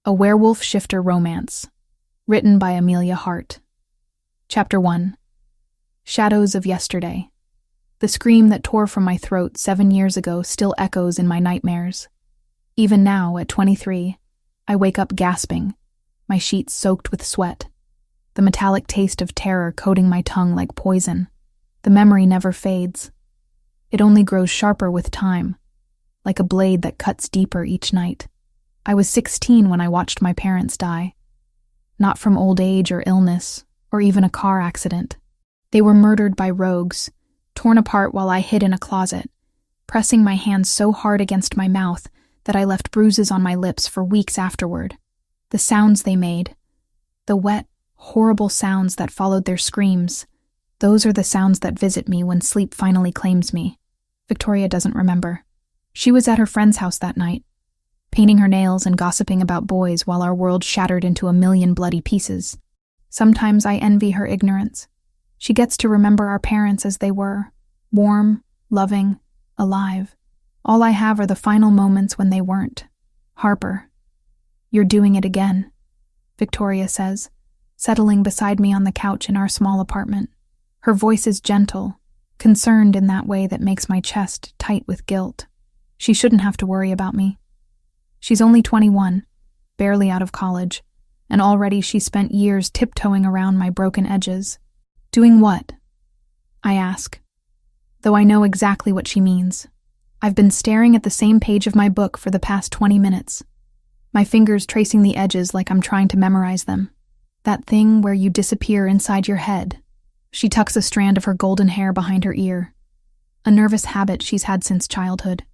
A Werewolf Shifter Romance, written by Amelia Hart. Chapter 1. Shadows of Yesterday. The scream that tore from my throat 7 years ago still echoes in my nightmares. Even now, at 23, I wake up gasping, my sheets soaked with sweat, the metallic taste of terror coating my tongue like poison. The memory never fades. It only grows sharper with time, like a blade that cuts deeper each night. I was 16 when I watched my parents die. Not from old age or illness, or even a car accident. They were murdered by rogues, torn apart while I hid in a closet, pressing my hands so hard against my mouth that I left bruises on my lips for weeks afterward. The sounds they made, the wet, horrible sounds that followed their screams, those are the sounds that visit me when sleep finally claims me. Victoria doesn't remember. She was at her friend's house that night, painting her nails and gossiping about boys while our world shattered into a million bloody pieces. Sometimes I envy her ignorance. She gets to remember our parents as they were, warm, loving, alive. All I have are the final moments when they weren't. Harper, you're doing it again, Victoria says, settling beside me on the couch in our small apartment. Her voice is gentle, concerned in that way that makes my chest tight with guilt. She shouldn't have to worry about me. She's only 21, barely out of college, and already she's spent years tiptoeing around my broken edges. Doing what? I ask, though I know exactly what she means. I've been staring at the same page of my book for the past 20 minutes, my fingers tracing the edges like I'm trying to memorize them. That thing where you disappear inside your head. She tucks a strand of her golden hair behind her ear, a nervous habit she's had since childhood,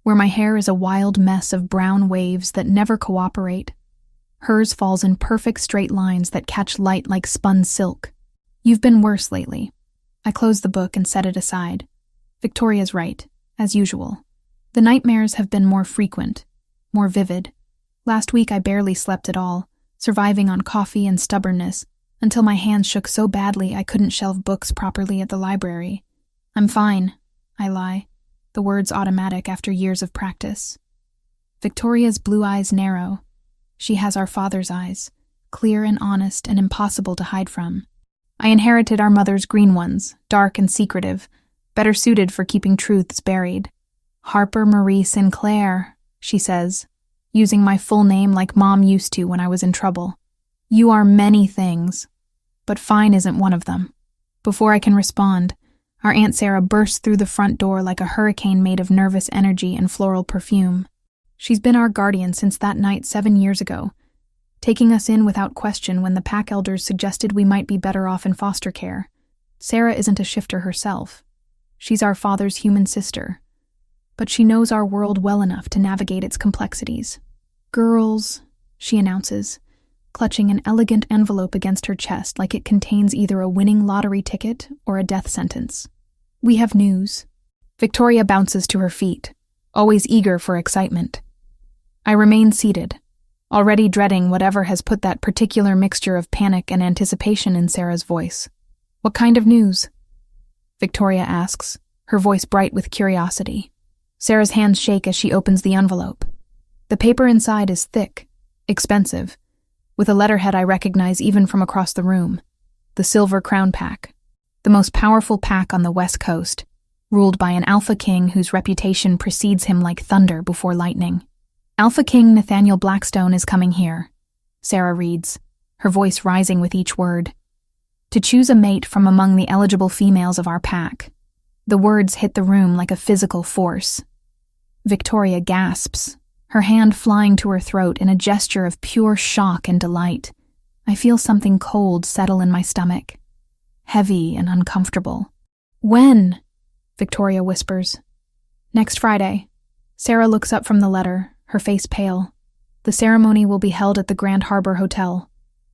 where my hair is a wild mess of brown waves that never cooperate. Hers falls in perfect straight lines that catch light like spun silk. You've been worse lately. I close the book and set it aside. Victoria's right, as usual. The nightmares have been more frequent, more vivid. Last week I barely slept at all, surviving on coffee and stubbornness, until my hands shook so badly I couldn't shelve books properly at the library. I'm fine, I lie, the words automatic after years of practice. Victoria's blue eyes narrow. She has our father's eyes, clear and honest and impossible to hide from. I inherited our mother's green ones, dark and secretive, better suited for keeping truths buried. Harper Marie Sinclair, she says, using my full name like Mom used to when I was in trouble. You are many things, but fine isn't one of them. Before I can respond, our Aunt Sarah bursts through the front door like a hurricane made of nervous energy and floral perfume. She's been our guardian since that night 7 years ago, taking us in without question when the pack elders suggested we might be better off in foster care. Sarah isn't a shifter herself. She's our father's human sister, but she knows our world well enough to navigate its complexities. Girls, she announces, clutching an elegant envelope against her chest like it contains either a winning lottery ticket or a death sentence. We have news. Victoria bounces to her feet, always eager for excitement. I remain seated, already dreading whatever has put that particular mixture of panic and anticipation in Sarah's voice. What kind of news? Victoria asks, her voice bright with curiosity. Sarah's hands shake as she opens the envelope. The paper inside is thick, expensive, with a letterhead I recognize even from across the room. The Silver Crown Pack, the most powerful pack on the West Coast, ruled by an Alpha King whose reputation precedes him like thunder before lightning. Alpha King Nathaniel Blackstone is coming here, Sarah reads, her voice rising with each word, to choose a mate from among the eligible females of our pack. The words hit the room like a physical force. Victoria gasps, her hand flying to her throat in a gesture of pure shock and delight. I feel something cold settle in my stomach, heavy and uncomfortable. When? Victoria whispers. Next Friday. Sarah looks up from the letter, her face pale. The ceremony will be held at the Grand Harbor Hotel.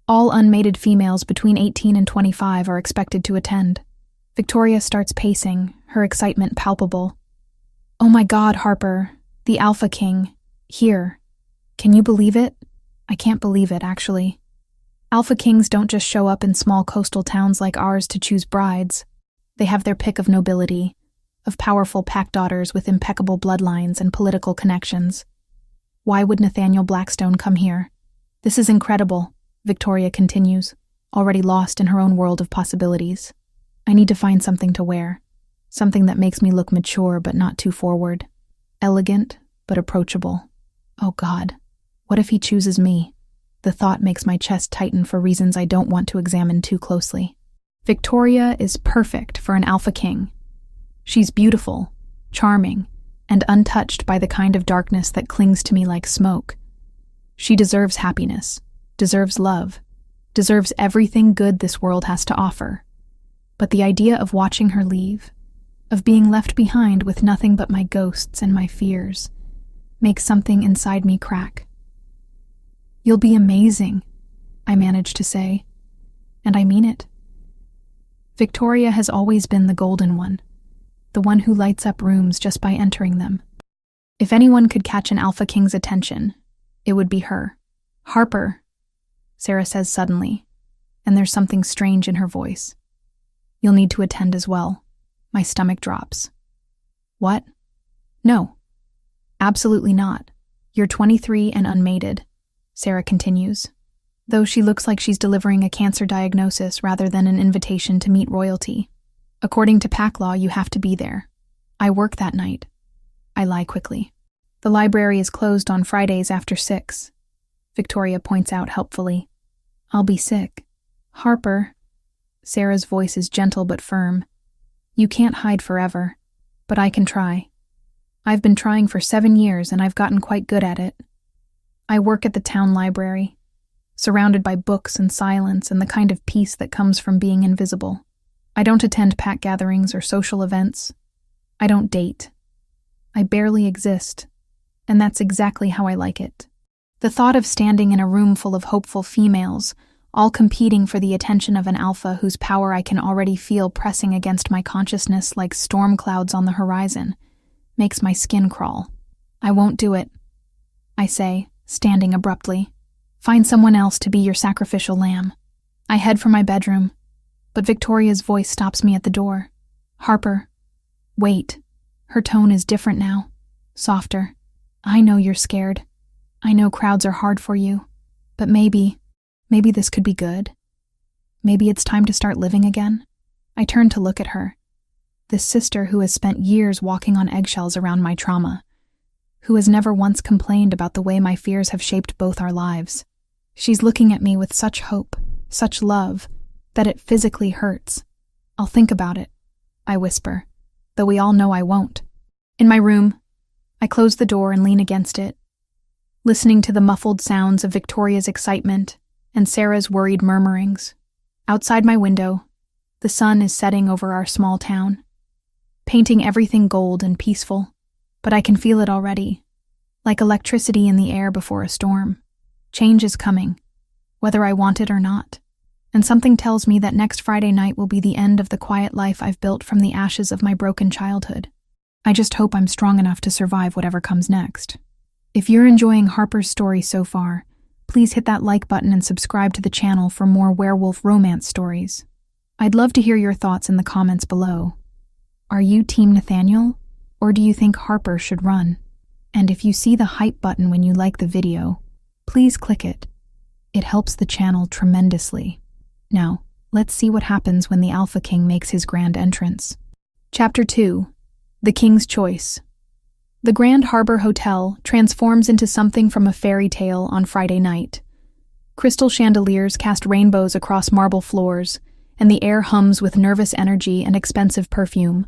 All unmated females between 18 and 25 are expected to attend. Victoria starts pacing, her excitement palpable. Oh my God, Harper, the Alpha King. Here. Can you believe it? I can't believe it, actually. Alpha Kings don't just show up in small coastal towns like ours to choose brides. They have their pick of nobility, of powerful pack daughters with impeccable bloodlines and political connections. Why would Nathaniel Blackstone come here? This is incredible, Victoria continues, already lost in her own world of possibilities. I need to find something to wear. Something that makes me look mature but not too forward. Elegant but approachable. Oh God, what if he chooses me? The thought makes my chest tighten for reasons I don't want to examine too closely. Victoria is perfect for an alpha king. She's beautiful, charming, and untouched by the kind of darkness that clings to me like smoke. She deserves happiness, deserves love, deserves everything good this world has to offer. But the idea of watching her leave, of being left behind with nothing but my ghosts and my fears, makes something inside me crack. "You'll be amazing," I manage to say, and I mean it. Victoria has always been the golden one, the one who lights up rooms just by entering them. If anyone could catch an alpha king's attention, it would be her. "Harper," Sarah says suddenly, and there's something strange in her voice. "You'll need to attend as well." My stomach drops. "What?" "No. Absolutely not. You're 23 and unmated," Sarah continues, though she looks like she's delivering a cancer diagnosis rather than an invitation to meet royalty. "According to pack law, you have to be there. I work that night." I lie quickly. "The library is closed on Fridays after 6, Victoria points out helpfully. "I'll be sick." "Harper," Sarah's voice is gentle but firm. "You can't hide forever, but I can try. I've been trying for 7 years and I've gotten quite good at it. I work at the town library, surrounded by books and silence and the kind of peace that comes from being invisible. I don't attend pack gatherings or social events. I don't date. I barely exist, and that's exactly how I like it. The thought of standing in a room full of hopeful females, all competing for the attention of an alpha whose power I can already feel pressing against my consciousness like storm clouds on the horizon, makes my skin crawl. "I won't do it," I say, standing abruptly. "Find someone else to be your sacrificial lamb." I head for my bedroom, but Victoria's voice stops me at the door. "Harper, wait." Her tone is different now, softer. "I know you're scared. I know crowds are hard for you, but maybe this could be good. Maybe it's time to start living again." I turn to look at her, this sister who has spent years walking on eggshells around my trauma, who has never once complained about the way my fears have shaped both our lives. She's looking at me with such hope, such love, that it physically hurts. "I'll think about it," I whisper, though we all know I won't. In my room, I close the door and lean against it, listening to the muffled sounds of Victoria's excitement and Sarah's worried murmurings. Outside my window, the sun is setting over our small town, painting everything gold and peaceful, but I can feel it already, like electricity in the air before a storm. Change is coming, whether I want it or not, and something tells me that next Friday night will be the end of the quiet life I've built from the ashes of my broken childhood. I just hope I'm strong enough to survive whatever comes next. If you're enjoying Harper's story so far, please hit that like button and subscribe to the channel for more werewolf romance stories. I'd love to hear your thoughts in the comments below. Are you Team Nathaniel, or do you think Harper should run? And if you see the hype button when you like the video, please click it. It helps the channel tremendously. Now, let's see what happens when the Alpha King makes his grand entrance. Chapter 2. The King's Choice. The Grand Harbor Hotel transforms into something from a fairy tale on Friday night. Crystal chandeliers cast rainbows across marble floors, and the air hums with nervous energy and expensive perfume.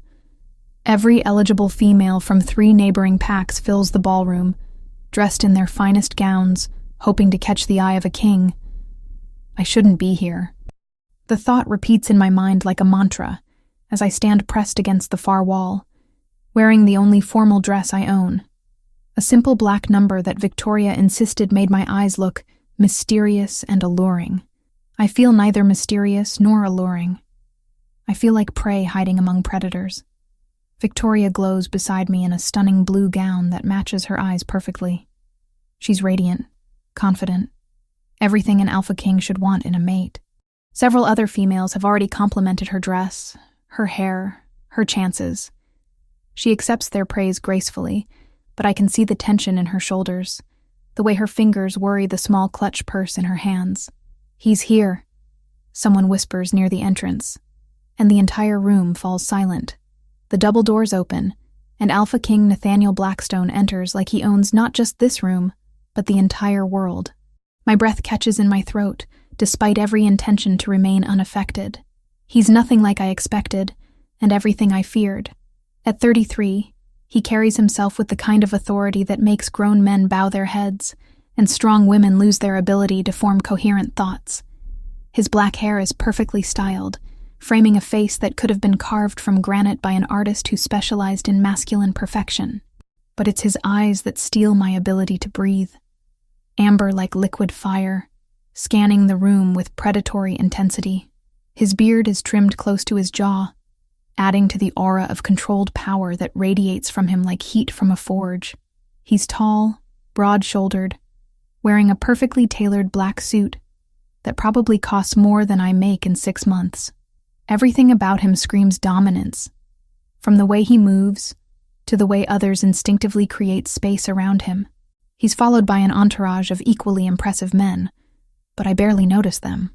Every eligible female from 3 neighboring packs fills the ballroom, dressed in their finest gowns, hoping to catch the eye of a king. I shouldn't be here. The thought repeats in my mind like a mantra as I stand pressed against the far wall, wearing the only formal dress I own. A simple black number that Victoria insisted made my eyes look mysterious and alluring. I feel neither mysterious nor alluring. I feel like prey hiding among predators. Victoria glows beside me in a stunning blue gown that matches her eyes perfectly. She's radiant, confident, everything an Alpha King should want in a mate. Several other females have already complimented her dress, her hair, her chances. She accepts their praise gracefully, but I can see the tension in her shoulders, the way her fingers worry the small clutch purse in her hands. "He's here," someone whispers near the entrance, and the entire room falls silent. The double doors open, and Alpha King Nathaniel Blackstone enters like he owns not just this room, but the entire world. My breath catches in my throat, despite every intention to remain unaffected. He's nothing like I expected, and everything I feared. At 33, he carries himself with the kind of authority that makes grown men bow their heads, and strong women lose their ability to form coherent thoughts. His black hair is perfectly styled, framing a face that could have been carved from granite by an artist who specialized in masculine perfection. But it's his eyes that steal my ability to breathe. Amber like liquid fire, scanning the room with predatory intensity. His beard is trimmed close to his jaw, adding to the aura of controlled power that radiates from him like heat from a forge. He's tall, broad-shouldered, wearing a perfectly tailored black suit that probably costs more than I make in 6 months. Everything about him screams dominance, from the way he moves to the way others instinctively create space around him. He's followed by an entourage of equally impressive men, but I barely notice them.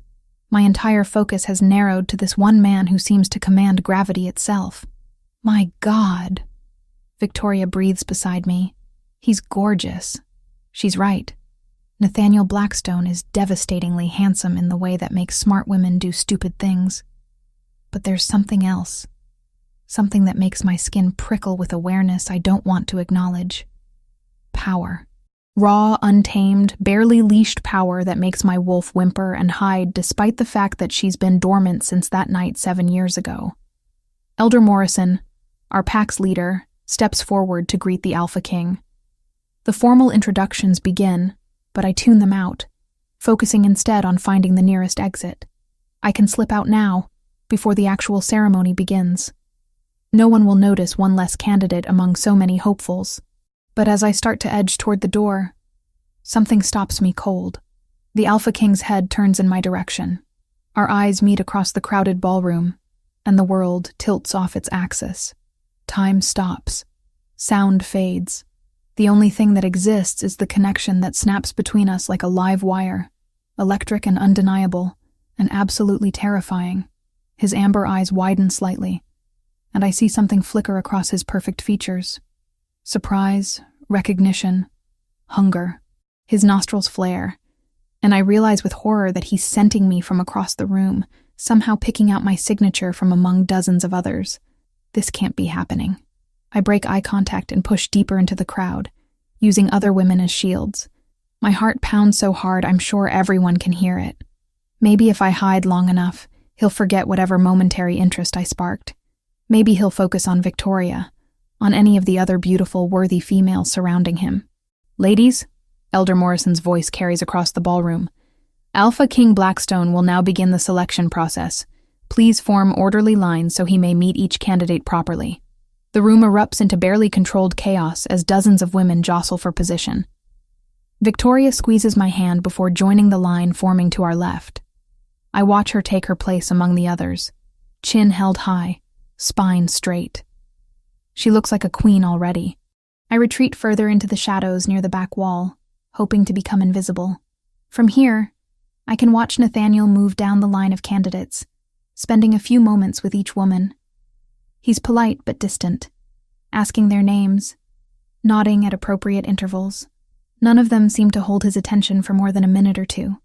My entire focus has narrowed to this one man who seems to command gravity itself. My God! Victoria breathes beside me. He's gorgeous. She's right. Nathaniel Blackstone is devastatingly handsome in the way that makes smart women do stupid things. But there's something else. Something that makes my skin prickle with awareness I don't want to acknowledge. Power. Raw, untamed, barely leashed power that makes my wolf whimper and hide despite the fact that she's been dormant since that night 7 years ago. Elder Morrison, our pack's leader, steps forward to greet the Alpha King. The formal introductions begin, but I tune them out, focusing instead on finding the nearest exit. I can slip out now, before the actual ceremony begins. No one will notice one less candidate among so many hopefuls. But as I start to edge toward the door, something stops me cold. The Alpha King's head turns in my direction. Our eyes meet across the crowded ballroom, and the world tilts off its axis. Time stops. Sound fades. The only thing that exists is the connection that snaps between us like a live wire, electric and undeniable, and absolutely terrifying. His amber eyes widen slightly, and I see something flicker across his perfect features. Surprise, recognition, hunger. His nostrils flare, and I realize with horror that he's scenting me from across the room, somehow picking out my signature from among dozens of others. This can't be happening. I break eye contact and push deeper into the crowd, using other women as shields. My heart pounds so hard I'm sure everyone can hear it. Maybe if I hide long enough, he'll forget whatever momentary interest I sparked. Maybe he'll focus on Victoria, on any of the other beautiful, worthy females surrounding him. "Ladies," Elder Morrison's voice carries across the ballroom, "Alpha King Blackstone will now begin the selection process. Please form orderly lines so he may meet each candidate properly." The room erupts into barely controlled chaos as dozens of women jostle for position. Victoria squeezes my hand before joining the line forming to our left. I watch her take her place among the others, chin held high, spine straight. She looks like a queen already. I retreat further into the shadows near the back wall, hoping to become invisible. From here, I can watch Nathaniel move down the line of candidates, spending a few moments with each woman. He's polite but distant, asking their names, nodding at appropriate intervals. None of them seem to hold his attention for more than a minute or two.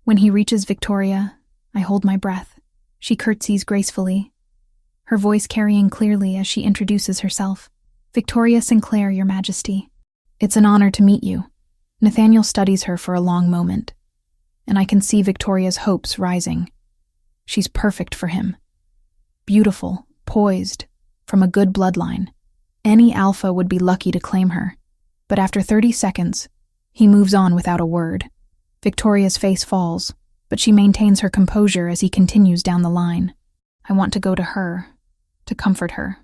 When he reaches Victoria, I hold my breath. She curtsies gracefully, her voice carrying clearly as she introduces herself. "Victoria Sinclair, Your Majesty. It's an honor to meet you." Nathaniel studies her for a long moment, and I can see Victoria's hopes rising. She's perfect for him. Beautiful, poised, from a good bloodline. Any alpha would be lucky to claim her. But after 30 seconds, he moves on without a word. Victoria's face falls, but she maintains her composure as he continues down the line. I want to go to her, to comfort her,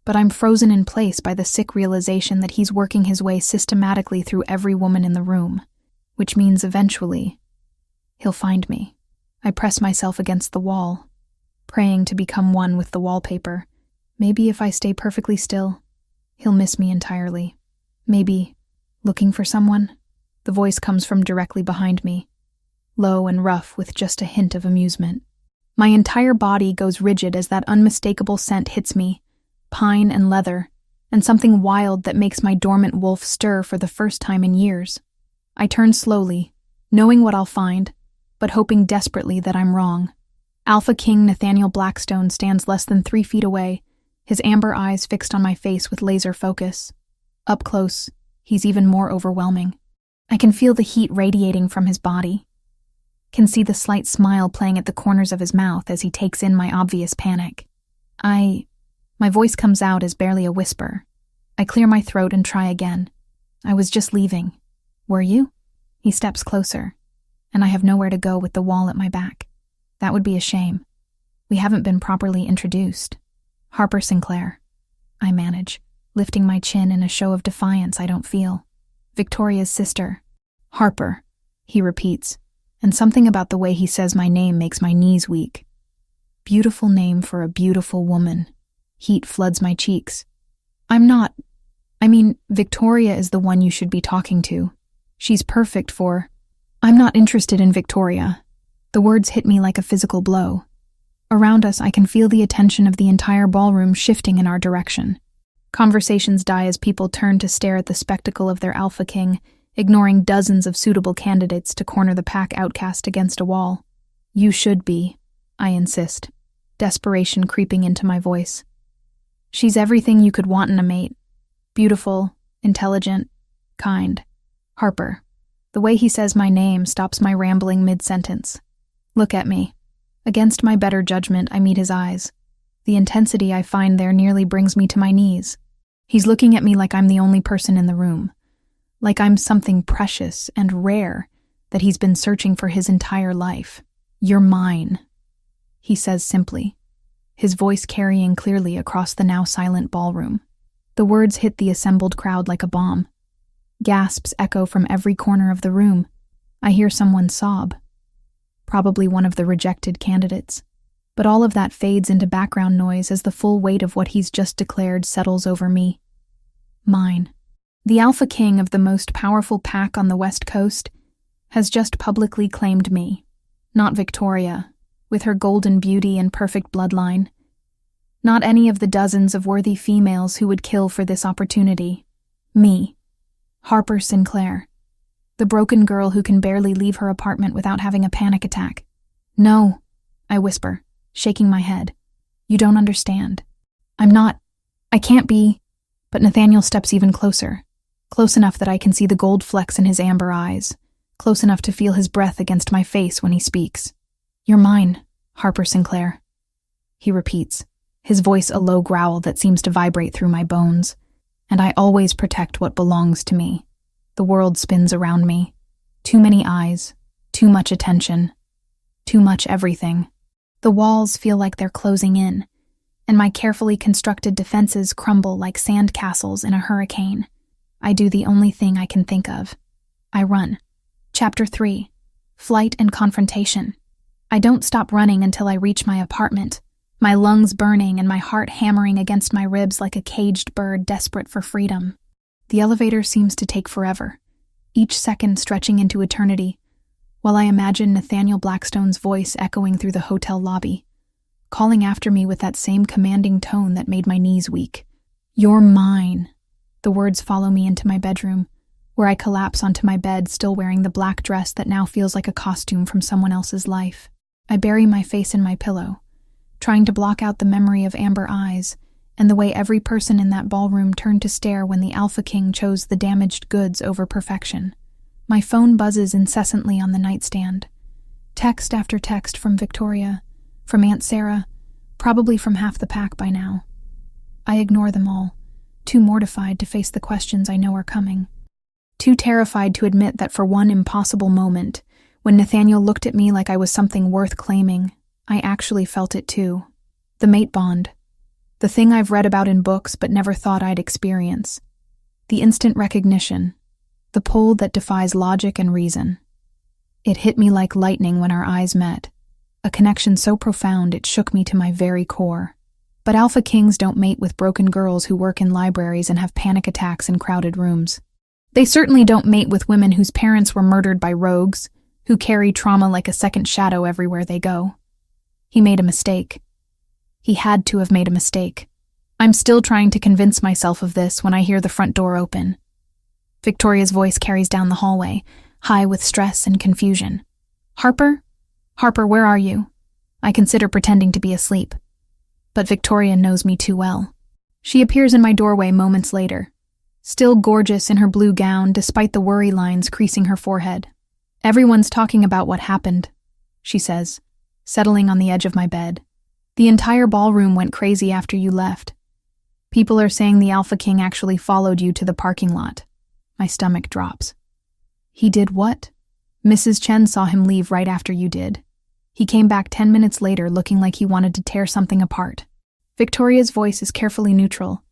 but I'm frozen in place by the sick realization that he's working his way systematically through every woman in the room, which means eventually, he'll find me. I press myself against the wall, praying to become one with the wallpaper. Maybe if I stay perfectly still, he'll miss me entirely. Maybe, looking for someone, The voice comes from directly behind me, low and rough with just a hint of amusement. My entire body goes rigid as that unmistakable scent hits me, pine and leather, and something wild that makes my dormant wolf stir for the first time in years. I turn slowly, knowing what I'll find, but hoping desperately that I'm wrong. Alpha King Nathaniel Blackstone stands less than 3 feet away, his amber eyes fixed on my face with laser focus. Up close, he's even more overwhelming. I can feel the heat radiating from his body. Can see the slight smile playing at the corners of his mouth as he takes in my obvious panic. My voice comes out as barely a whisper. I clear my throat and try again. I was just leaving. Were you? He steps closer, and I have nowhere to go with the wall at my back. That would be a shame. We haven't been properly introduced. Harper Sinclair. I manage, lifting my chin in a show of defiance I don't feel. Victoria's sister. Harper, he repeats, and something about the way he says my name makes my knees weak. Beautiful name for a beautiful woman. Heat floods my cheeks. Victoria is the one you should be talking to. She's perfect for... I'm not interested in Victoria. The words hit me like a physical blow. Around us, I can feel the attention of the entire ballroom shifting in our direction. Conversations die as people turn to stare at the spectacle of their Alpha King, ignoring dozens of suitable candidates to corner the pack outcast against a wall. You should be, I insist, desperation creeping into my voice. She's everything you could want in a mate. Beautiful, intelligent, kind. Harper. The way he says my name stops my rambling mid-sentence. Look at me. Against my better judgment, I meet his eyes. The intensity I find there nearly brings me to my knees. He's looking at me like I'm the only person in the room. Like I'm something precious and rare that he's been searching for his entire life. You're mine, he says simply, his voice carrying clearly across the now silent ballroom. The words hit the assembled crowd like a bomb. Gasps echo from every corner of the room. I hear someone sob. Probably one of the rejected candidates. But all of that fades into background noise as the full weight of what he's just declared settles over me. Mine. The Alpha King of the most powerful pack on the West Coast has just publicly claimed me. Not Victoria, with her golden beauty and perfect bloodline. Not any of the dozens of worthy females who would kill for this opportunity. Me. Harper Sinclair. The broken girl who can barely leave her apartment without having a panic attack. No, I whisper, shaking my head. You don't understand. I can't be. But Nathaniel steps even closer. Close enough that I can see the gold flecks in his amber eyes. Close enough to feel his breath against my face when he speaks. You're mine, Harper Sinclair. He repeats, his voice a low growl that seems to vibrate through my bones. And I always protect what belongs to me. The world spins around me. Too many eyes, too much attention, too much everything. The walls feel like they're closing in, and my carefully constructed defenses crumble like sand castles in a hurricane. I do the only thing I can think of. I run. Chapter 3. Flight and Confrontation. I don't stop running until I reach my apartment, my lungs burning and my heart hammering against my ribs like a caged bird desperate for freedom. The elevator seems to take forever, each second stretching into eternity, while I imagine Nathaniel Blackstone's voice echoing through the hotel lobby, calling after me with that same commanding tone that made my knees weak. You're mine. The words follow me into my bedroom, where I collapse onto my bed still wearing the black dress that now feels like a costume from someone else's life. I bury my face in my pillow, trying to block out the memory of amber eyes and the way every person in that ballroom turned to stare when the Alpha King chose the damaged goods over perfection. My phone buzzes incessantly on the nightstand. Text after text from Victoria, from Aunt Sarah, probably from half the pack by now. I ignore them all, too mortified to face the questions I know are coming. Too terrified to admit that for one impossible moment, when Nathaniel looked at me like I was something worth claiming, I actually felt it too. The mate bond. The thing I've read about in books but never thought I'd experience. The instant recognition. The pull that defies logic and reason. It hit me like lightning when our eyes met. A connection so profound it shook me to my very core. But Alpha Kings don't mate with broken girls who work in libraries and have panic attacks in crowded rooms. They certainly don't mate with women whose parents were murdered by rogues, who carry trauma like a second shadow everywhere they go. He made a mistake. He had to have made a mistake. I'm still trying to convince myself of this when I hear the front door open. Victoria's voice carries down the hallway, high with stress and confusion. Harper? Harper, where are you? I consider pretending to be asleep. But Victoria knows me too well. She appears in my doorway moments later, still gorgeous in her blue gown despite the worry lines creasing her forehead. Everyone's talking about what happened, she says, settling on the edge of my bed. The entire ballroom went crazy after you left. People are saying the Alpha King actually followed you to the parking lot. My stomach drops. He did what? Mrs. Chen saw him leave right after you did. He came back 10 minutes later looking like he wanted to tear something apart. Victoria's voice is carefully neutral,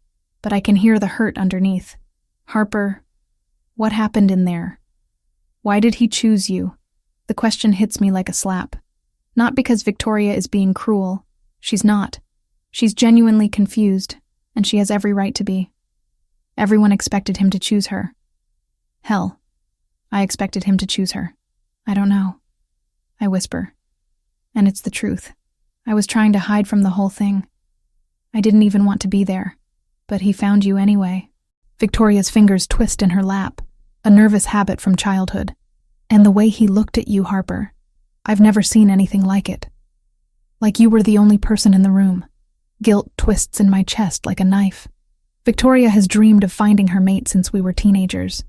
but I can hear the hurt underneath. Harper, what happened in there? Why did he choose you? The question hits me like a slap. Not because Victoria is being cruel. She's not. She's genuinely confused, and she has every right to be. Everyone expected him to choose her. Hell, I expected him to choose her. I don't know. I whisper. And it's the truth. I was trying to hide from the whole thing. I didn't even want to be there, but he found you anyway. Victoria's fingers twist in her lap, a nervous habit from childhood. And the way he looked at you, Harper, I've never seen anything like it. Like you were the only person in the room. Guilt twists in my chest like a knife. Victoria has dreamed of finding her mate since we were teenagers.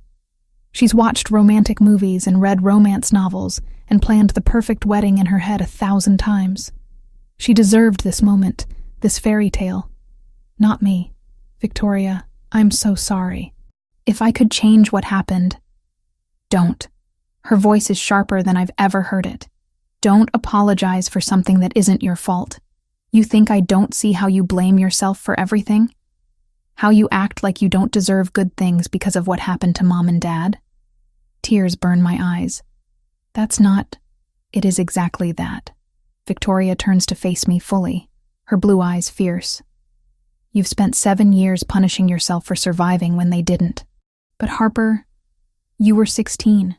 She's watched romantic movies and read romance novels and planned the perfect wedding in her head 1,000 times. She deserved this moment, this fairy tale. Not me. Victoria, I'm so sorry. If I could change what happened, don't. Her voice is sharper than I've ever heard it. Don't apologize for something that isn't your fault. You think I don't see how you blame yourself for everything? How you act like you don't deserve good things because of what happened to Mom and Dad? Tears burn my eyes. That's not... It is exactly that. Victoria turns to face me fully, her blue eyes fierce. You've spent 7 years punishing yourself for surviving when they didn't. But Harper, you were 16.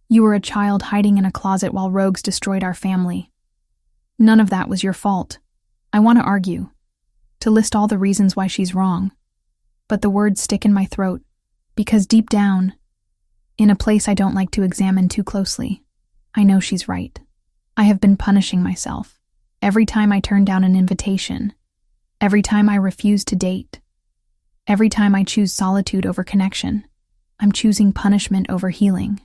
You were a child hiding in a closet while rogues destroyed our family. None of that was your fault. I want to argue, to list all the reasons why she's wrong. But the words stick in my throat, because deep down, in a place I don't like to examine too closely, I know she's right. I have been punishing myself. Every time I turn down an invitation, every time I refuse to date, every time I choose solitude over connection, I'm choosing punishment over healing.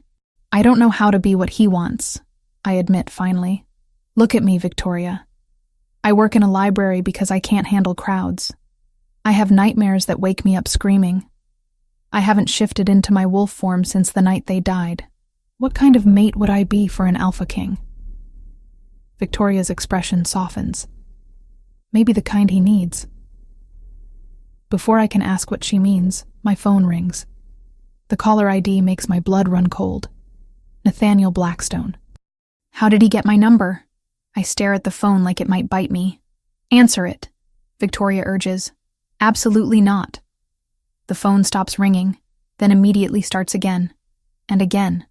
I don't know how to be what he wants, I admit finally. Look at me, Victoria. I work in a library because I can't handle crowds. I have nightmares that wake me up screaming. I haven't shifted into my wolf form since the night they died. What kind of mate would I be for an Alpha King? Victoria's expression softens. Maybe the kind he needs. Before I can ask what she means, my phone rings. The caller ID makes my blood run cold. Nathaniel Blackstone. How did he get my number? I stare at the phone like it might bite me. Answer it, Victoria urges. Absolutely not. The phone stops ringing, then immediately starts again. And again.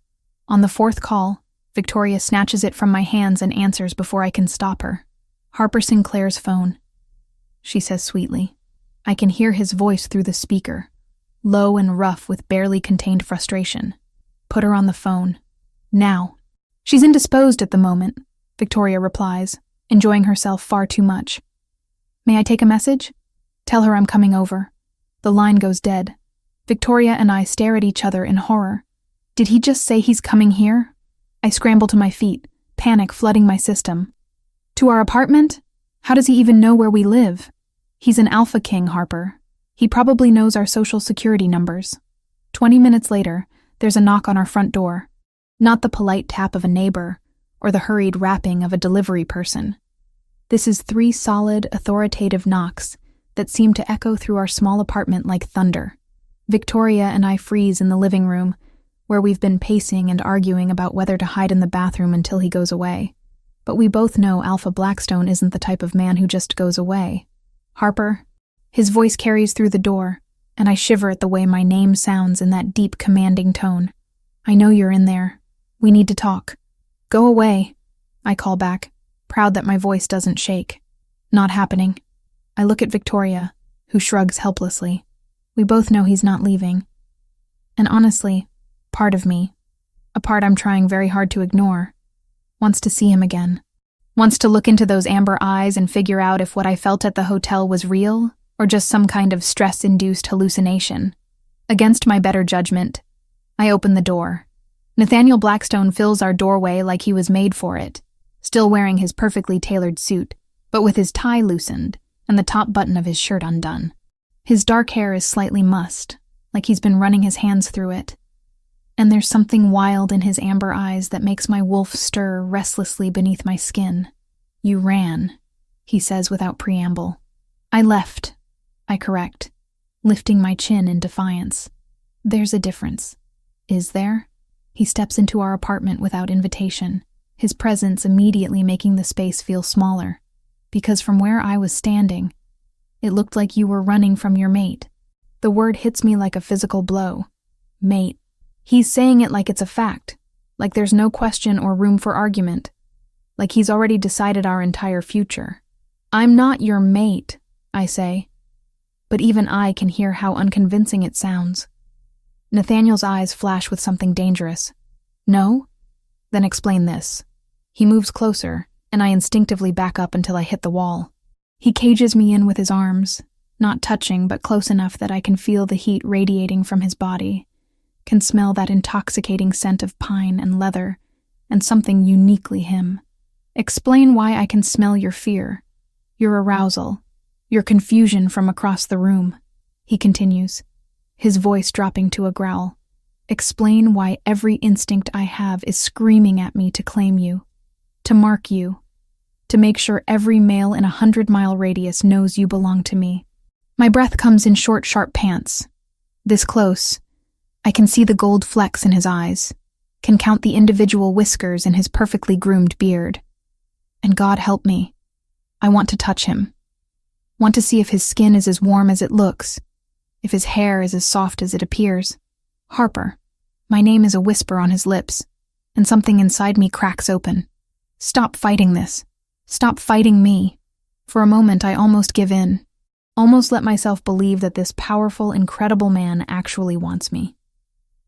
On the 4th call, Victoria snatches it from my hands and answers before I can stop her. Harper Sinclair's phone, she says sweetly. I can hear his voice through the speaker, low and rough with barely contained frustration. Put her on the phone. Now. She's indisposed at the moment, Victoria replies, enjoying herself far too much. May I take a message? Tell her I'm coming over. The line goes dead. Victoria and I stare at each other in horror. Did he just say he's coming here? I scramble to my feet, panic flooding my system. To our apartment? How does he even know where we live? He's an Alpha King, Harper. He probably knows our social security numbers. 20 minutes later, there's a knock on our front door. Not the polite tap of a neighbor, or the hurried rapping of a delivery person. This is 3 solid, authoritative knocks that seem to echo through our small apartment like thunder. Victoria and I freeze in the living room, where we've been pacing and arguing about whether to hide in the bathroom until he goes away. But we both know Alpha Blackstone isn't the type of man who just goes away. Harper? His voice carries through the door, and I shiver at the way my name sounds in that deep, commanding tone. I know you're in there. We need to talk. Go away, I call back, proud that my voice doesn't shake. Not happening. I look at Victoria, who shrugs helplessly. We both know he's not leaving. And honestly, part of me, a part I'm trying very hard to ignore, wants to see him again. Wants to look into those amber eyes and figure out if what I felt at the hotel was real or just some kind of stress-induced hallucination. Against my better judgment, I open the door. Nathaniel Blackstone fills our doorway like he was made for it, still wearing his perfectly tailored suit, but with his tie loosened and the top button of his shirt undone. His dark hair is slightly mussed, like he's been running his hands through it. And there's something wild in his amber eyes that makes my wolf stir restlessly beneath my skin. You ran, he says without preamble. I left, I correct, lifting my chin in defiance. There's a difference. Is there? He steps into our apartment without invitation, his presence immediately making the space feel smaller, because from where I was standing, it looked like you were running from your mate. The word hits me like a physical blow. Mate. He's saying it like it's a fact, like there's no question or room for argument, like he's already decided our entire future. I'm not your mate, I say, but even I can hear how unconvincing it sounds. Nathaniel's eyes flash with something dangerous. No? Then explain this. He moves closer, and I instinctively back up until I hit the wall. He cages me in with his arms, not touching but close enough that I can feel the heat radiating from his body, can smell that intoxicating scent of pine and leather, and something uniquely him. Explain why I can smell your fear, your arousal, your confusion from across the room, he continues, his voice dropping to a growl. Explain why every instinct I have is screaming at me to claim you, to mark you, to make sure every male in 100-mile radius knows you belong to me. My breath comes in short, sharp pants. This close, I can see the gold flecks in his eyes, can count the individual whiskers in his perfectly groomed beard. And God help me, I want to touch him. Want to see if his skin is as warm as it looks, if his hair is as soft as it appears. Harper. My name is a whisper on his lips, and something inside me cracks open. Stop fighting this. Stop fighting me. For a moment, I almost give in. Almost let myself believe that this powerful, incredible man actually wants me.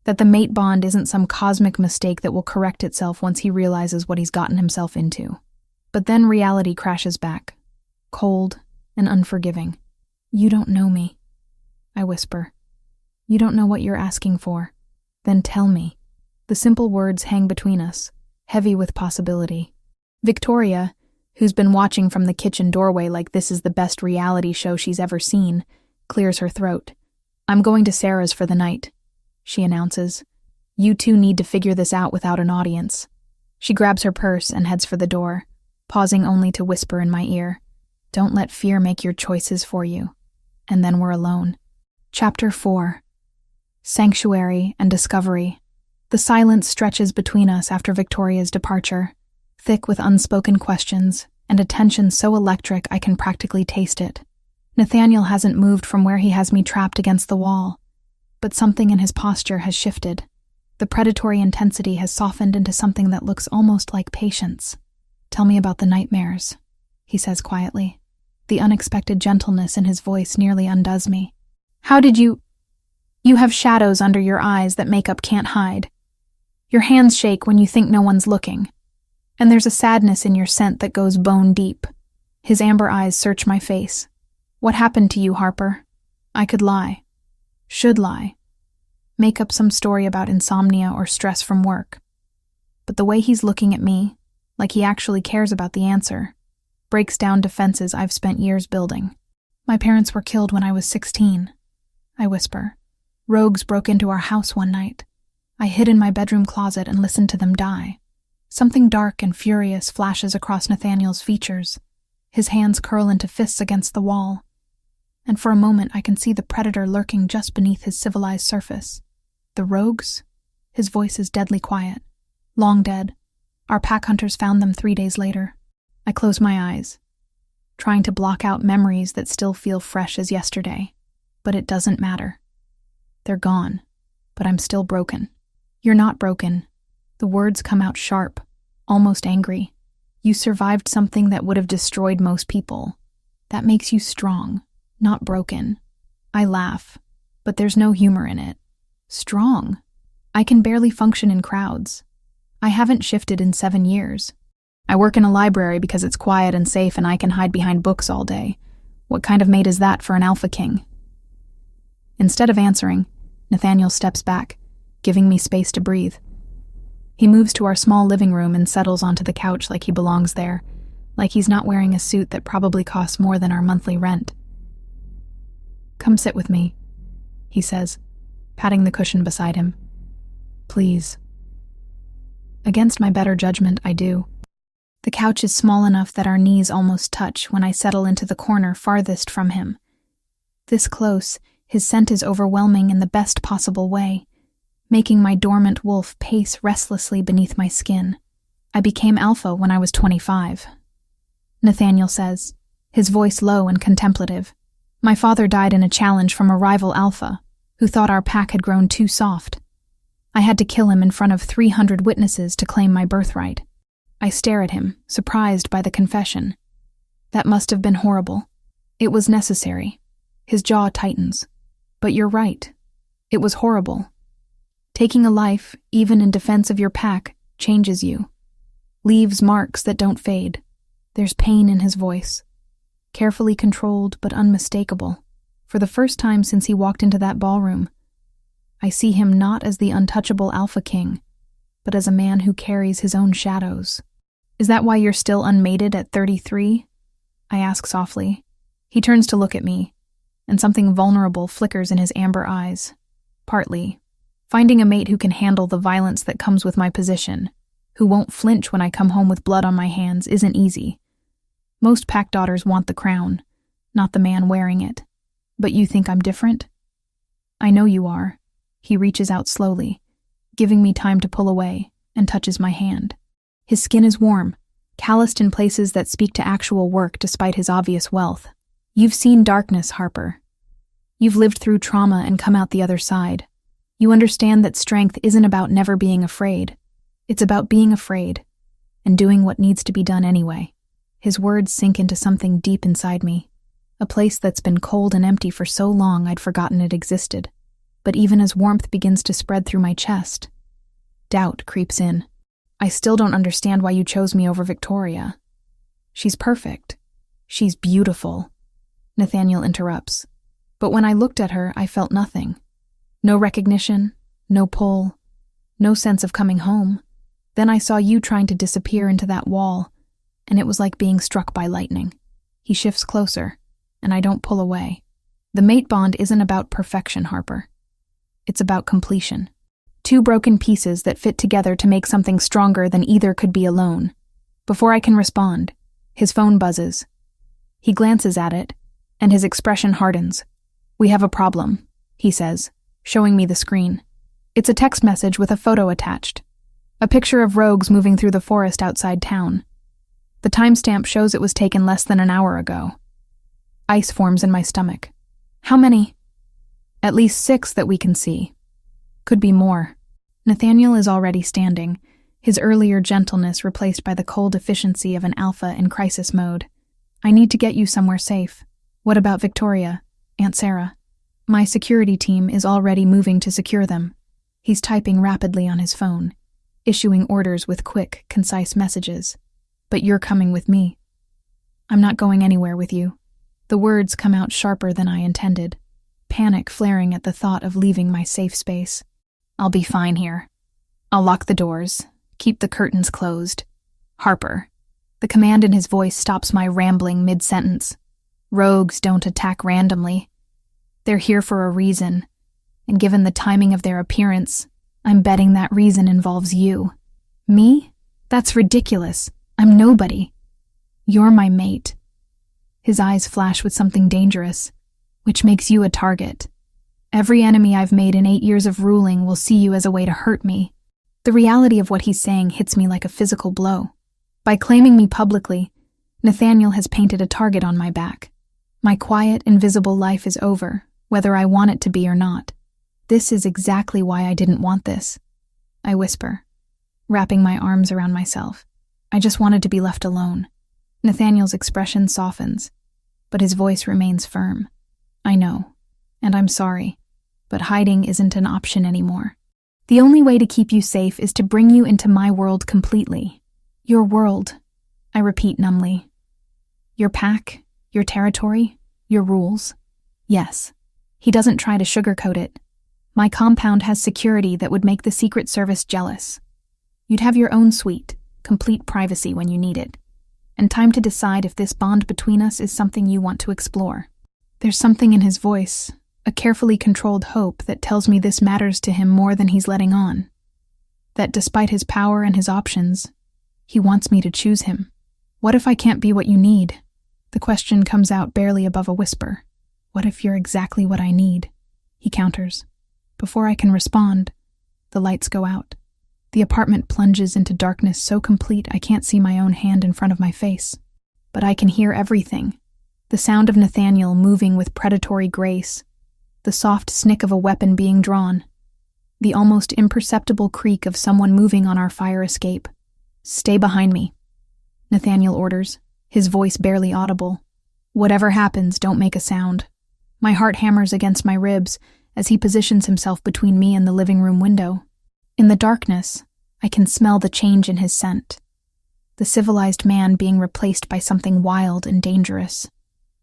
That the mate bond isn't some cosmic mistake that will correct itself once he realizes what he's gotten himself into. But then reality crashes back, cold and unforgiving. You don't know me, I whisper. You don't know what you're asking for. Then tell me. The simple words hang between us, heavy with possibility. Victoria, who's been watching from the kitchen doorway like this is the best reality show she's ever seen, clears her throat. I'm going to Sarah's for the night, she announces. You two need to figure this out without an audience. She grabs her purse and heads for the door, pausing only to whisper in my ear, don't let fear make your choices for you. And then we're alone. Chapter 4. Sanctuary and Discovery. The silence stretches between us after Victoria's departure, thick with unspoken questions and a tension so electric I can practically taste it. Nathaniel hasn't moved from where he has me trapped against the wall, but something in his posture has shifted. The predatory intensity has softened into something that looks almost like patience. Tell me about the nightmares, he says quietly. The unexpected gentleness in his voice nearly undoes me. How did you... You have shadows under your eyes that makeup can't hide. Your hands shake when you think no one's looking. And there's a sadness in your scent that goes bone deep. His amber eyes search my face. What happened to you, Harper? I could lie. Should lie. Make up some story about insomnia or stress from work. But the way he's looking at me, like he actually cares about the answer, breaks down defenses I've spent years building. My parents were killed when I was 16, I whisper. Rogues broke into our house one night. I hid in my bedroom closet and listened to them die. Something dark and furious flashes across Nathaniel's features. His hands curl into fists against the wall. And for a moment I can see the predator lurking just beneath his civilized surface. The rogues? His voice is deadly quiet. Long dead. Our pack hunters found them 3 days later. I close my eyes, trying to block out memories that still feel fresh as yesterday. But it doesn't matter. They're gone, but I'm still broken. You're not broken. The words come out sharp, almost angry. You survived something that would have destroyed most people. That makes you strong, not broken. I laugh, but there's no humor in it. Strong? I can barely function in crowds. I haven't shifted in 7 years. I work in a library because it's quiet and safe and I can hide behind books all day. What kind of mate is that for an alpha king? Instead of answering, Nathaniel steps back, giving me space to breathe. He moves to our small living room and settles onto the couch like he belongs there, like he's not wearing a suit that probably costs more than our monthly rent. "Come sit with me," he says, patting the cushion beside him. "Please." Against my better judgment, I do. The couch is small enough that our knees almost touch when I settle into the corner farthest from him. This close, his scent is overwhelming in the best possible way, making my dormant wolf pace restlessly beneath my skin. I became alpha when I was 25. Nathaniel says, his voice low and contemplative. My father died in a challenge from a rival alpha, who thought our pack had grown too soft. I had to kill him in front of 300 witnesses to claim my birthright. I stare at him, surprised by the confession. That must have been horrible. It was necessary. His jaw tightens. But you're right. It was horrible. Taking a life, even in defense of your pack, changes you. Leaves marks that don't fade. There's pain in his voice. Carefully controlled but unmistakable. For the first time since he walked into that ballroom, I see him not as the untouchable alpha king, but as a man who carries his own shadows. Is that why you're still unmated at 33? I ask softly. He turns to look at me, and something vulnerable flickers in his amber eyes. Partly. Finding a mate who can handle the violence that comes with my position, who won't flinch when I come home with blood on my hands, isn't easy. Most pack daughters want the crown, not the man wearing it. But you think I'm different? I know you are. He reaches out slowly, giving me time to pull away, and touches my hand. His skin is warm, calloused in places that speak to actual work despite his obvious wealth. You've seen darkness, Harper. You've lived through trauma and come out the other side. You understand that strength isn't about never being afraid. It's about being afraid, and doing what needs to be done anyway. His words sink into something deep inside me, a place that's been cold and empty for so long I'd forgotten it existed. But even as warmth begins to spread through my chest, doubt creeps in. I still don't understand why you chose me over Victoria. She's perfect. She's beautiful. Nathaniel interrupts. But when I looked at her, I felt nothing. No recognition, no pull, no sense of coming home. Then I saw you trying to disappear into that wall, and it was like being struck by lightning. He shifts closer, and I don't pull away. The mate bond isn't about perfection, Harper. It's about completion. 2 broken pieces that fit together to make something stronger than either could be alone. Before I can respond, his phone buzzes. He glances at it, and his expression hardens. "We have a problem," he says, showing me the screen. It's a text message with a photo attached. A picture of rogues moving through the forest outside town. The timestamp shows it was taken less than an hour ago. Ice forms in my stomach. How many? At least 6 that we can see. Could be more. Nathaniel is already standing, his earlier gentleness replaced by the cold efficiency of an alpha in crisis mode. I need to get you somewhere safe. What about Victoria? Aunt Sarah? My security team is already moving to secure them. He's typing rapidly on his phone, issuing orders with quick, concise messages. But you're coming with me. I'm not going anywhere with you. The words come out sharper than I intended, panic flaring at the thought of leaving my safe space. I'll be fine here. I'll lock the doors, keep the curtains closed. Harper. The command in his voice stops my rambling mid-sentence. Rogues don't attack randomly. They're here for a reason, and given the timing of their appearance, I'm betting that reason involves you. Me? That's ridiculous. I'm nobody. You're my mate. His eyes flash with something dangerous, which makes you a target. Every enemy I've made in 8 years of ruling will see you as a way to hurt me. The reality of what he's saying hits me like a physical blow. By claiming me publicly, Nathaniel has painted a target on my back. My quiet, invisible life is over, whether I want it to be or not. This is exactly why I didn't want this, I whisper, wrapping my arms around myself. I just wanted to be left alone. Nathaniel's expression softens, but his voice remains firm. I know, and I'm sorry, but hiding isn't an option anymore. The only way to keep you safe is to bring you into my world completely. Your world, I repeat numbly. Your pack, your territory, your rules. Yes. He doesn't try to sugarcoat it. My compound has security that would make the Secret Service jealous. You'd have your own suite, complete privacy when you need it, and time to decide if this bond between us is something you want to explore. There's something in his voice, a carefully controlled hope that tells me this matters to him more than he's letting on. That despite his power and his options, he wants me to choose him. What if I can't be what you need? The question comes out barely above a whisper. What if you're exactly what I need? He counters. Before I can respond, the lights go out. The apartment plunges into darkness so complete I can't see my own hand in front of my face. But I can hear everything. The sound of Nathaniel moving with predatory grace, the soft snick of a weapon being drawn, the almost imperceptible creak of someone moving on our fire escape. Stay behind me, Nathaniel orders, his voice barely audible. Whatever happens, don't make a sound. My heart hammers against my ribs as he positions himself between me and the living room window. In the darkness, I can smell the change in his scent. The civilized man being replaced by something wild and dangerous.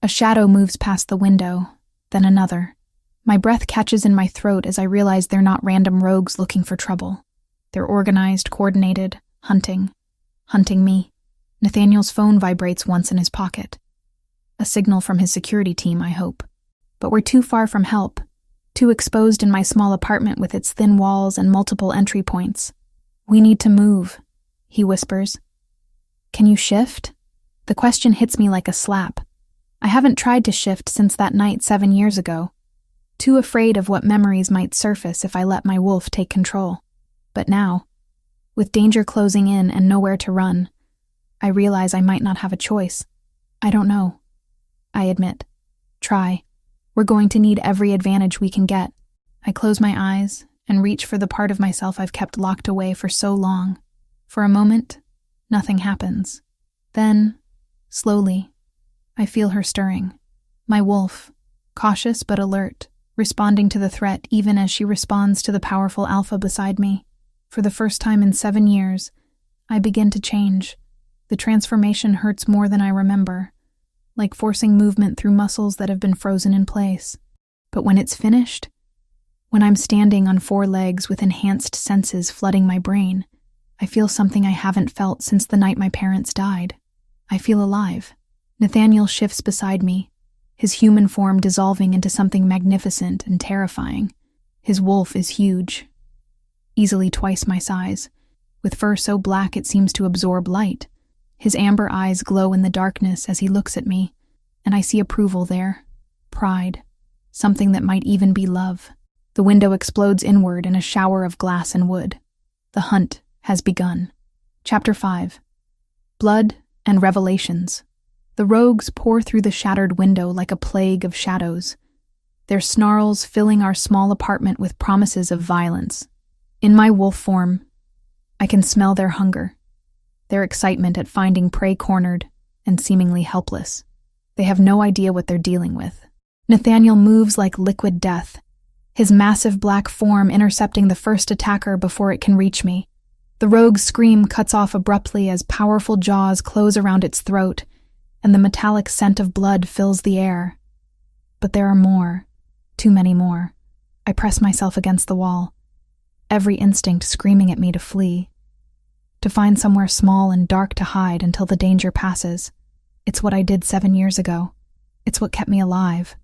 A shadow moves past the window, then another. My breath catches in my throat as I realize they're not random rogues looking for trouble. They're organized, coordinated, hunting me. Nathaniel's phone vibrates once in his pocket. A signal from his security team, I hope. But we're too far from help, too exposed in my small apartment with its thin walls and multiple entry points. We need to move, he whispers. Can you shift? The question hits me like a slap. I haven't tried to shift since that night 7 years ago, too afraid of what memories might surface if I let my wolf take control. But now, with danger closing in and nowhere to run, I realize I might not have a choice. I don't know, I admit. Try. We're going to need every advantage we can get. I close my eyes and reach for the part of myself I've kept locked away for so long. For a moment, nothing happens. Then, slowly, I feel her stirring. My wolf, cautious but alert, responding to the threat even as she responds to the powerful alpha beside me. For the first time in 7 years, I begin to change. The transformation hurts more than I remember, like forcing movement through muscles that have been frozen in place. But when it's finished, when I'm standing on 4 legs with enhanced senses flooding my brain, I feel something I haven't felt since the night my parents died. I feel alive. Nathaniel shifts beside me, his human form dissolving into something magnificent and terrifying. His wolf is huge, easily twice my size, with fur so black it seems to absorb light. His amber eyes glow in the darkness as he looks at me, and I see approval there, pride, something that might even be love. The window explodes inward in a shower of glass and wood. The hunt has begun. Chapter 5. Blood and Revelations. The rogues pour through the shattered window like a plague of shadows, their snarls filling our small apartment with promises of violence. In my wolf form, I can smell their hunger, their excitement at finding prey cornered and seemingly helpless. They have no idea what they're dealing with. Nathaniel moves like liquid death, his massive black form intercepting the first attacker before it can reach me. The rogue's scream cuts off abruptly as powerful jaws close around its throat, and the metallic scent of blood fills the air. But there are more, too many more. I press myself against the wall, every instinct screaming at me to flee, to find somewhere small and dark to hide until the danger passes. It's what I did 7 years ago. It's what kept me alive.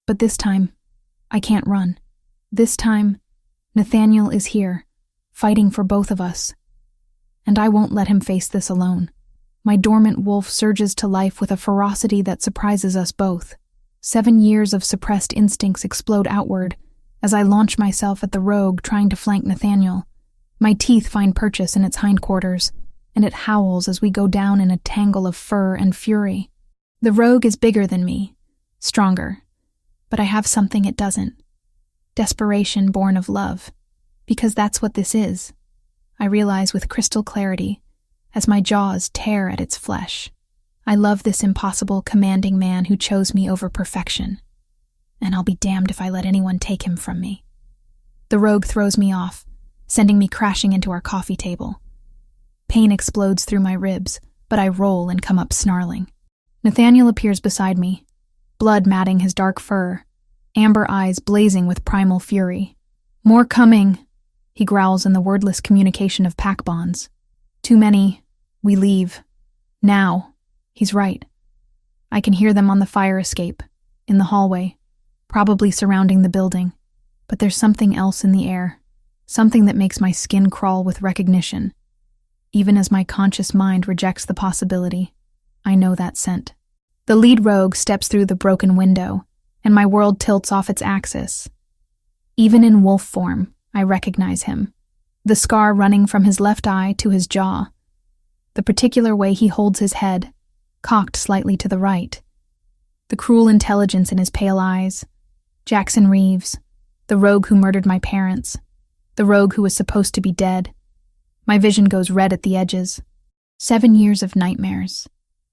But this time, I can't run. This time, Nathaniel is here, fighting for both of us. And I won't let him face this alone. My dormant wolf surges to life with a ferocity that surprises us both. 7 years of suppressed instincts explode outward as I launch myself at the rogue trying to flank Nathaniel. My teeth find purchase in its hindquarters, and it howls as we go down in a tangle of fur and fury. The rogue is bigger than me, stronger, But I have something it doesn't. Desperation born of love. Because that's what this is. I realize with crystal clarity, as my jaws tear at its flesh. I love this impossible, commanding man who chose me over perfection. And I'll be damned if I let anyone take him from me. The rogue throws me off, sending me crashing into our coffee table. Pain explodes through my ribs, but I roll and come up snarling. Nathaniel appears beside me, blood matting his dark fur, amber eyes blazing with primal fury. "More coming," he growls in the wordless communication of pack bonds. "Too many. We leave. Now." He's right. I can hear them on the fire escape, in the hallway, probably surrounding the building. But there's something else in the air, something that makes my skin crawl with recognition. Even as my conscious mind rejects the possibility, I know that scent. The lead rogue steps through the broken window, and my world tilts off its axis. Even in wolf form, I recognize him. The scar running from his left eye to his jaw. The particular way he holds his head, cocked slightly to the right. The cruel intelligence in his pale eyes. Jackson Reeves, the rogue who murdered my parents. The rogue who was supposed to be dead. My vision goes red at the edges. 7 years of nightmares.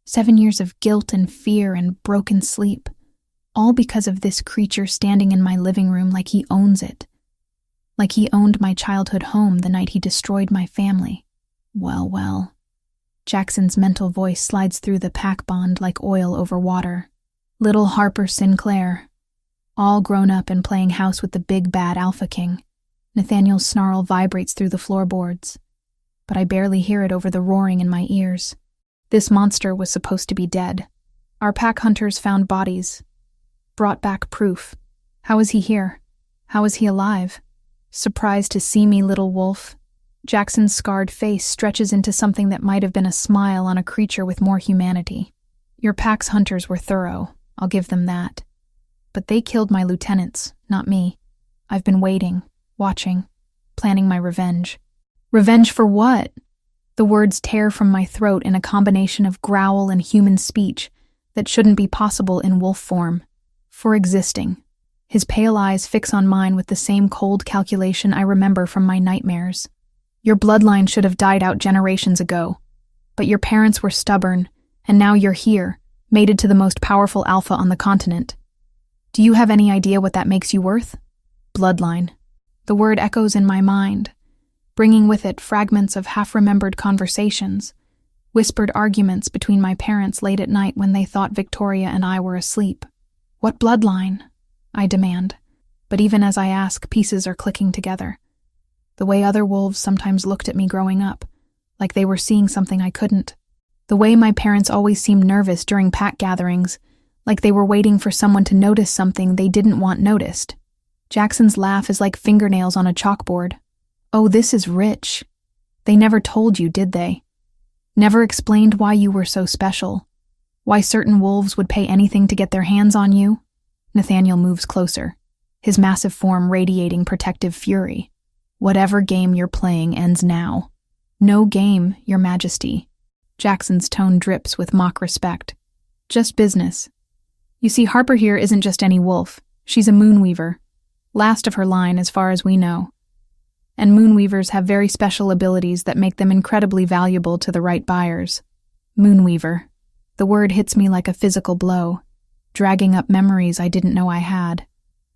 7 years of guilt and fear and broken sleep. All because of this creature standing in my living room like he owns it. Like he owned my childhood home the night he destroyed my family. Well. Jackson's mental voice slides through the pack bond like oil over water. Little Harper Sinclair. All grown up and playing house with the big bad Alpha King. Nathaniel's snarl vibrates through the floorboards, but I barely hear it over the roaring in my ears. This monster was supposed to be dead. Our pack hunters found bodies, brought back proof. How is he here? How is he alive? Surprised to see me, little wolf. Jackson's scarred face stretches into something that might have been a smile on a creature with more humanity. Your pack's hunters were thorough, I'll give them that. But they killed my lieutenants, not me. I've been waiting, watching, planning my revenge. Revenge for what? The words tear from my throat in a combination of growl and human speech that shouldn't be possible in wolf form. For existing. His pale eyes fix on mine with the same cold calculation I remember from my nightmares. Your bloodline should have died out generations ago. But your parents were stubborn, and now you're here, mated to the most powerful alpha on the continent. Do you have any idea what that makes you worth? Bloodline. The word echoes in my mind, bringing with it fragments of half-remembered conversations, whispered arguments between my parents late at night when they thought Victoria and I were asleep. What bloodline? I demand. But even as I ask, pieces are clicking together. The way other wolves sometimes looked at me growing up, like they were seeing something I couldn't. The way my parents always seemed nervous during pack gatherings, like they were waiting for someone to notice something they didn't want noticed. Jackson's laugh is like fingernails on a chalkboard. Oh, this is rich. They never told you, did they? Never explained why you were so special. Why certain wolves would pay anything to get their hands on you? Nathaniel moves closer, his massive form radiating protective fury. Whatever game you're playing ends now. No game, Your Majesty. Jackson's tone drips with mock respect. Just business. You see, Harper here isn't just any wolf. She's a moonweaver. Last of her line as far as we know. And moonweavers have very special abilities that make them incredibly valuable to the right buyers. Moonweaver. The word hits me like a physical blow, dragging up memories I didn't know I had.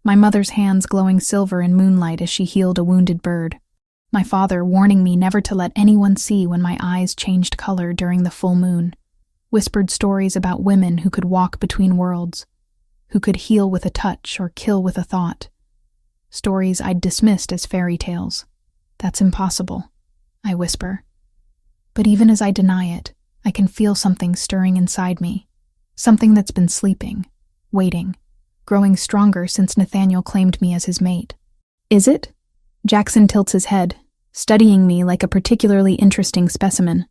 My mother's hands glowing silver in moonlight as she healed a wounded bird. My father warning me never to let anyone see when my eyes changed color during the full moon. Whispered stories about women who could walk between worlds, who could heal with a touch or kill with a thought. Stories I'd dismissed as fairy tales. That's impossible, I whisper. But even as I deny it, I can feel something stirring inside me. Something that's been sleeping, waiting, growing stronger since Nathaniel claimed me as his mate. Is it? Jackson tilts his head, studying me like a particularly interesting specimen.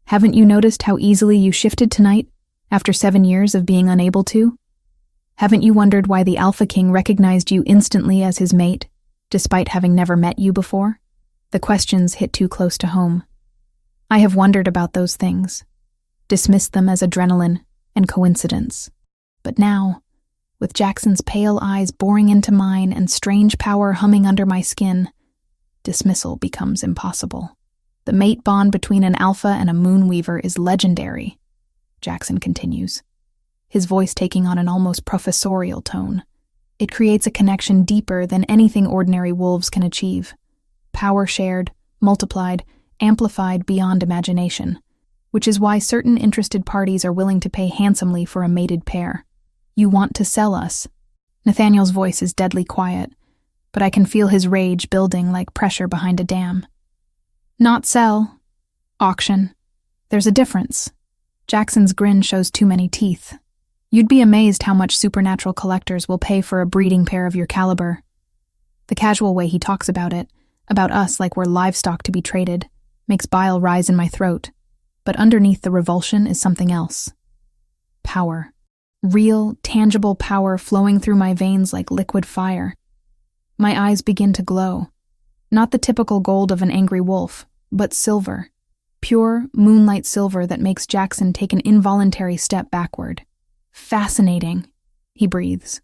Haven't you noticed how easily you shifted tonight, after 7 years of being unable to? Haven't you wondered why the Alpha King recognized you instantly as his mate, despite having never met you before? The questions hit too close to home. I have wondered about those things, dismissed them as adrenaline and coincidence. But now, With Jackson's pale eyes boring into mine and strange power humming under my skin, dismissal becomes impossible. The mate bond between an alpha and a moonweaver is legendary, Jackson continues, his voice taking on an almost professorial tone. It creates a connection deeper than anything ordinary wolves can achieve. Power shared, multiplied, amplified beyond imagination, which is why certain interested parties are willing to pay handsomely for a mated pair. You want to sell us. Nathaniel's voice is deadly quiet, but I can feel his rage building like pressure behind a dam. Not sell. Auction. There's a difference. Jackson's grin shows too many teeth. You'd be amazed how much supernatural collectors will pay for a breeding pair of your caliber. The casual way he talks about it, about us like we're livestock to be traded, makes bile rise in my throat. But underneath the revulsion is something else. Power. Real, tangible power flowing through my veins like liquid fire. My eyes begin to glow. Not the typical gold of an angry wolf, but silver. Pure, moonlight silver that makes Jackson take an involuntary step backward. Fascinating, he breathes.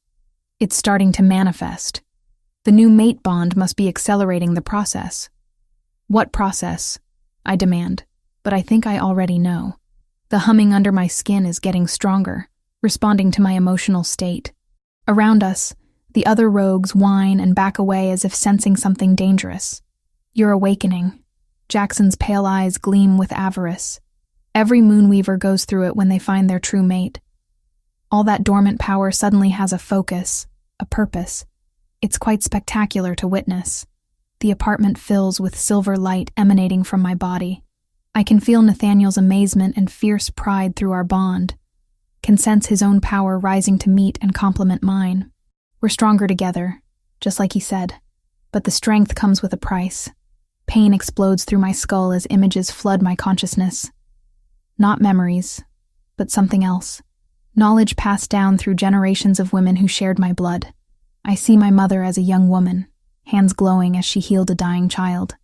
It's starting to manifest. The new mate bond must be accelerating the process. What process? I demand, but I think I already know. The humming under my skin is getting stronger, responding to my emotional state. Around us, the other rogues whine and back away as if sensing something dangerous. You're awakening. Jackson's pale eyes gleam with avarice. Every moonweaver goes through it when they find their true mate. All that dormant power suddenly has a focus, a purpose. It's quite spectacular to witness. The apartment fills with silver light emanating from my body. I can feel Nathaniel's amazement and fierce pride through our bond. Can sense his own power rising to meet and complement mine. We're stronger together, just like he said. But the strength comes with a price. Pain explodes through my skull as images flood my consciousness. Not memories, but something else. Knowledge passed down through generations of women who shared my blood. I see my mother as a young woman, hands glowing as she healed a dying child.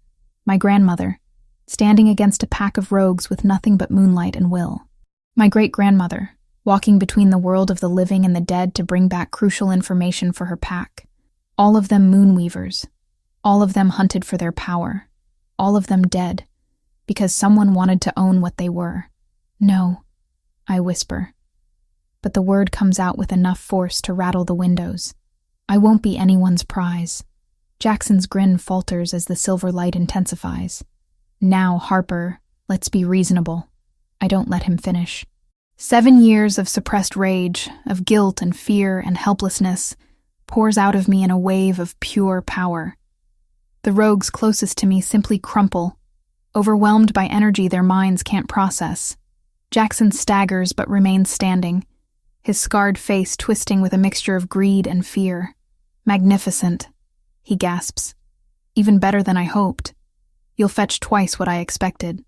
My grandmother, standing against a pack of rogues with nothing but moonlight and will. My great-grandmother, walking between the world of the living and the dead to bring back crucial information for her pack. All of them moonweavers. All of them hunted for their power. All of them dead, because someone wanted to own what they were. No, I whisper. But the word comes out with enough force to rattle the windows. I won't be anyone's prize. Jackson's grin falters as the silver light intensifies. Now, Harper, let's be reasonable. I don't let him finish. 7 years of suppressed rage, of guilt and fear and helplessness, pours out of me in a wave of pure power. The rogues closest to me simply crumple, overwhelmed by energy their minds can't process. Jackson staggers but remains standing, his scarred face twisting with a mixture of greed and fear. Magnificent, he gasps. Even better than I hoped. You'll fetch twice what I expected.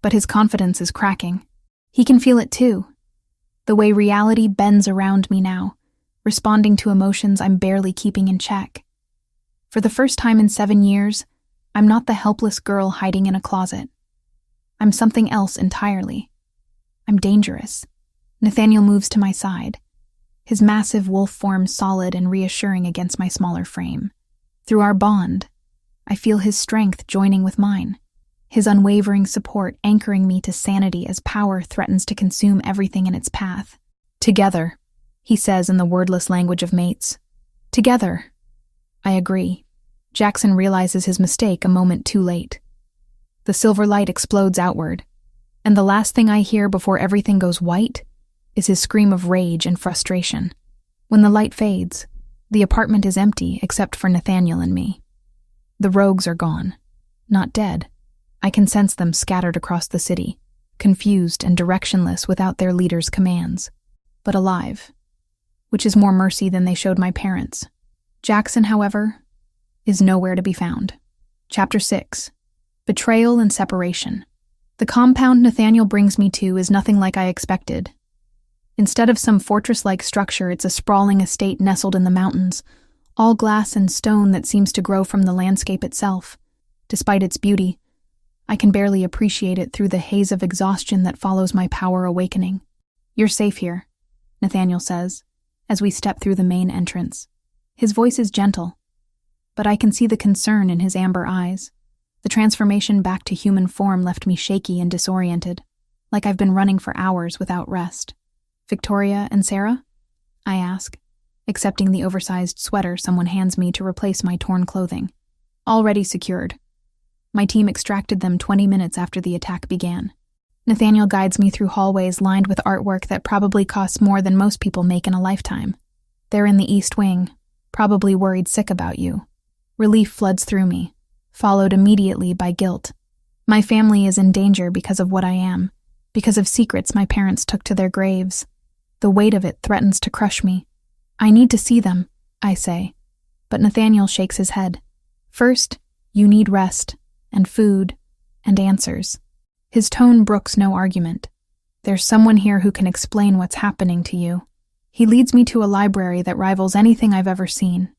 But his confidence is cracking. He can feel it too. The way reality bends around me now, responding to emotions I'm barely keeping in check. For the first time in 7 years, I'm not the helpless girl hiding in a closet. I'm something else entirely. I'm dangerous. Nathaniel moves to my side, his massive wolf form solid and reassuring against my smaller frame. Through our bond, I feel his strength joining with mine, his unwavering support anchoring me to sanity as power threatens to consume everything in its path. Together, he says in the wordless language of mates. Together. I agree. Jackson realizes his mistake a moment too late. The silver light explodes outward, and the last thing I hear before everything goes white is his scream of rage and frustration. When the light fades, the apartment is empty except for Nathaniel and me. The rogues are gone. Not dead. I can sense them scattered across the city, confused and directionless without their leader's commands, but alive, which is more mercy than they showed my parents. Jackson, however, is nowhere to be found. Chapter 6. Betrayal and Separation. The compound Nathaniel brings me to is nothing like I expected. Instead of some fortress-like structure, it's a sprawling estate nestled in the mountains, all glass and stone that seems to grow from the landscape itself. Despite its beauty, I can barely appreciate it through the haze of exhaustion that follows my power awakening. You're safe here, Nathaniel says, as we step through the main entrance. His voice is gentle, but I can see the concern in his amber eyes. The transformation back to human form left me shaky and disoriented, like I've been running for hours without rest. "Victoria and Sarah?" I ask, accepting the oversized sweater someone hands me to replace my torn clothing. "Already secured. My team extracted them 20 minutes after the attack began." Nathaniel guides me through hallways lined with artwork that probably costs more than most people make in a lifetime. "They're in the East Wing, probably worried sick about you." Relief floods through me, followed immediately by guilt. My family is in danger because of what I am, because of secrets my parents took to their graves. The weight of it threatens to crush me. "I need to see them," I say, but Nathaniel shakes his head. "First, you need rest, and food, and answers." His tone brooks no argument. "There's someone here who can explain what's happening to you." He leads me to a library that rivals anything I've ever seen.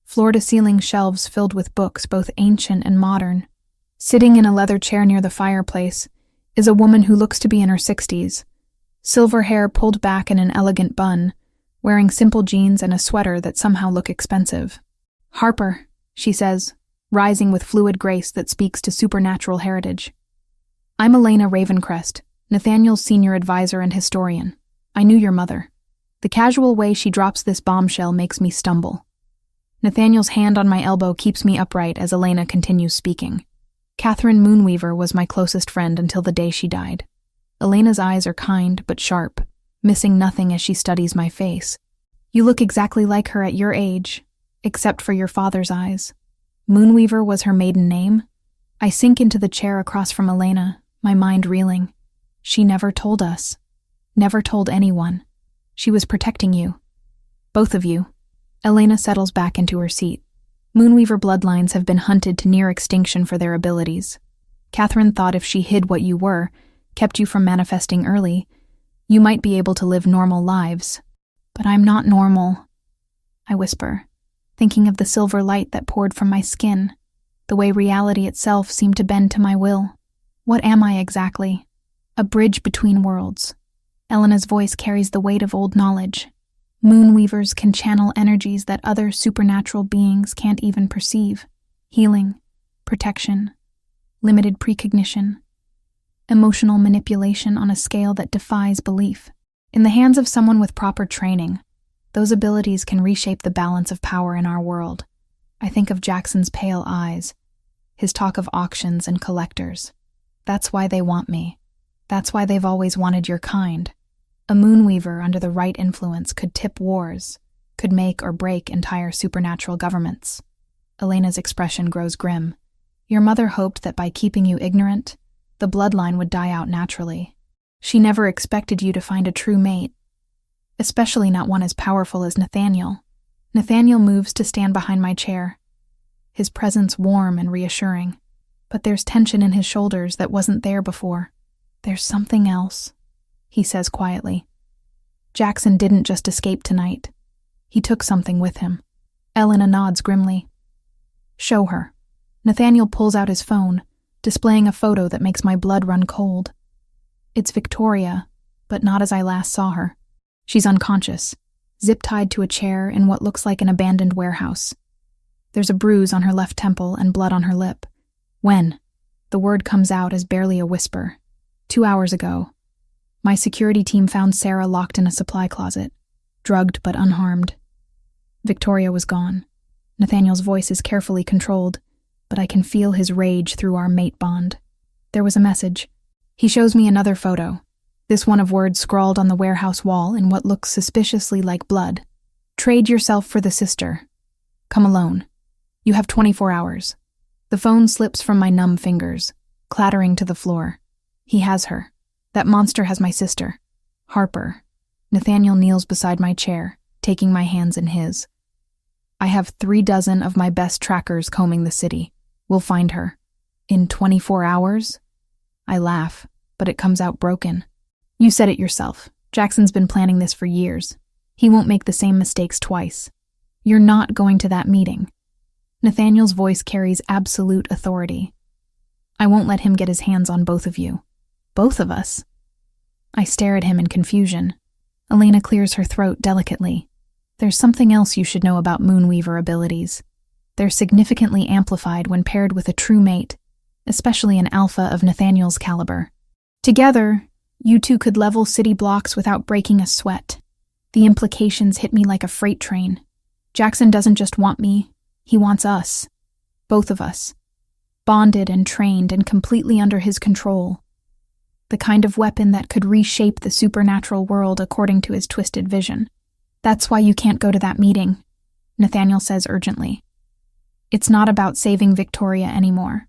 Floor-to-ceiling shelves filled with books, both ancient and modern. Sitting in a leather chair near the fireplace is a woman who looks to be in her 60s, silver hair pulled back in an elegant bun, wearing simple jeans and a sweater that somehow look expensive. "Harper," she says, rising with fluid grace that speaks to supernatural heritage. "I'm Elena Ravencrest, Nathaniel's senior advisor and historian. I knew your mother." The casual way she drops this bombshell makes me stumble. Nathaniel's hand on my elbow keeps me upright as Elena continues speaking. "Catherine Moonweaver was my closest friend until the day she died." Elena's eyes are kind but sharp, missing nothing as she studies my face. "You look exactly like her at your age, except for your father's eyes." Moonweaver was her maiden name? I sink into the chair across from Elena, my mind reeling. She never told us. Never told anyone. She was protecting you. Both of you. Elena settles back into her seat. Moonweaver bloodlines have been hunted to near extinction for their abilities. Catherine thought if she hid what you were, kept you from manifesting early, you might be able to live normal lives. But I'm not normal, I whisper, thinking of the silver light that poured from my skin, the way reality itself seemed to bend to my will. What am I exactly? A bridge between worlds. Elena's voice carries the weight of old knowledge. Moonweavers can channel energies that other supernatural beings can't even perceive. Healing, protection, limited precognition, emotional manipulation on a scale that defies belief. In the hands of someone with proper training, those abilities can reshape the balance of power in our world. I think of Jackson's pale eyes, his talk of auctions and collectors. That's why they want me. That's why they've always wanted your kind. A Moonweaver under the right influence could tip wars, could make or break entire supernatural governments. Elena's expression grows grim. Your mother hoped that by keeping you ignorant, the bloodline would die out naturally. She never expected you to find a true mate, especially not one as powerful as Nathaniel. Nathaniel moves to stand behind my chair, his presence warm and reassuring. But there's tension in his shoulders that wasn't there before. "There's something else," he says quietly. "Jackson didn't just escape tonight. He took something with him." Elena nods grimly. "Show her." Nathaniel pulls out his phone, displaying a photo that makes my blood run cold. It's Victoria, but not as I last saw her. She's unconscious, zip-tied to a chair in what looks like an abandoned warehouse. There's a bruise on her left temple and blood on her lip. "When?" The word comes out as barely a whisper. 2 hours ago. My security team found Sarah locked in a supply closet, drugged but unharmed. Victoria was gone. Nathaniel's voice is carefully controlled, but I can feel his rage through our mate bond. There was a message. He shows me another photo, this one of words scrawled on the warehouse wall in what looks suspiciously like blood. "Trade yourself for the sister. Come alone. You have 24 hours. The phone slips from my numb fingers, clattering to the floor. He has her. That monster has my sister. Harper. Nathaniel kneels beside my chair, taking my hands in his. I have 36 of my best trackers combing the city. We'll find her. In 24 hours? I laugh, but it comes out broken. You said it yourself. Jackson's been planning this for years. He won't make the same mistakes twice. You're not going to that meeting. Nathaniel's voice carries absolute authority. I won't let him get his hands on both of you. Both of us? I stare at him in confusion. Elena clears her throat delicately. There's something else you should know about Moonweaver abilities. They're significantly amplified when paired with a true mate, especially an alpha of Nathaniel's caliber. Together, you two could level city blocks without breaking a sweat. The implications hit me like a freight train. Jackson doesn't just want me, he wants us. Both of us. Bonded and trained and completely under his control. The kind of weapon that could reshape the supernatural world according to his twisted vision. That's why you can't go to that meeting, Nathaniel says urgently. It's not about saving Victoria anymore.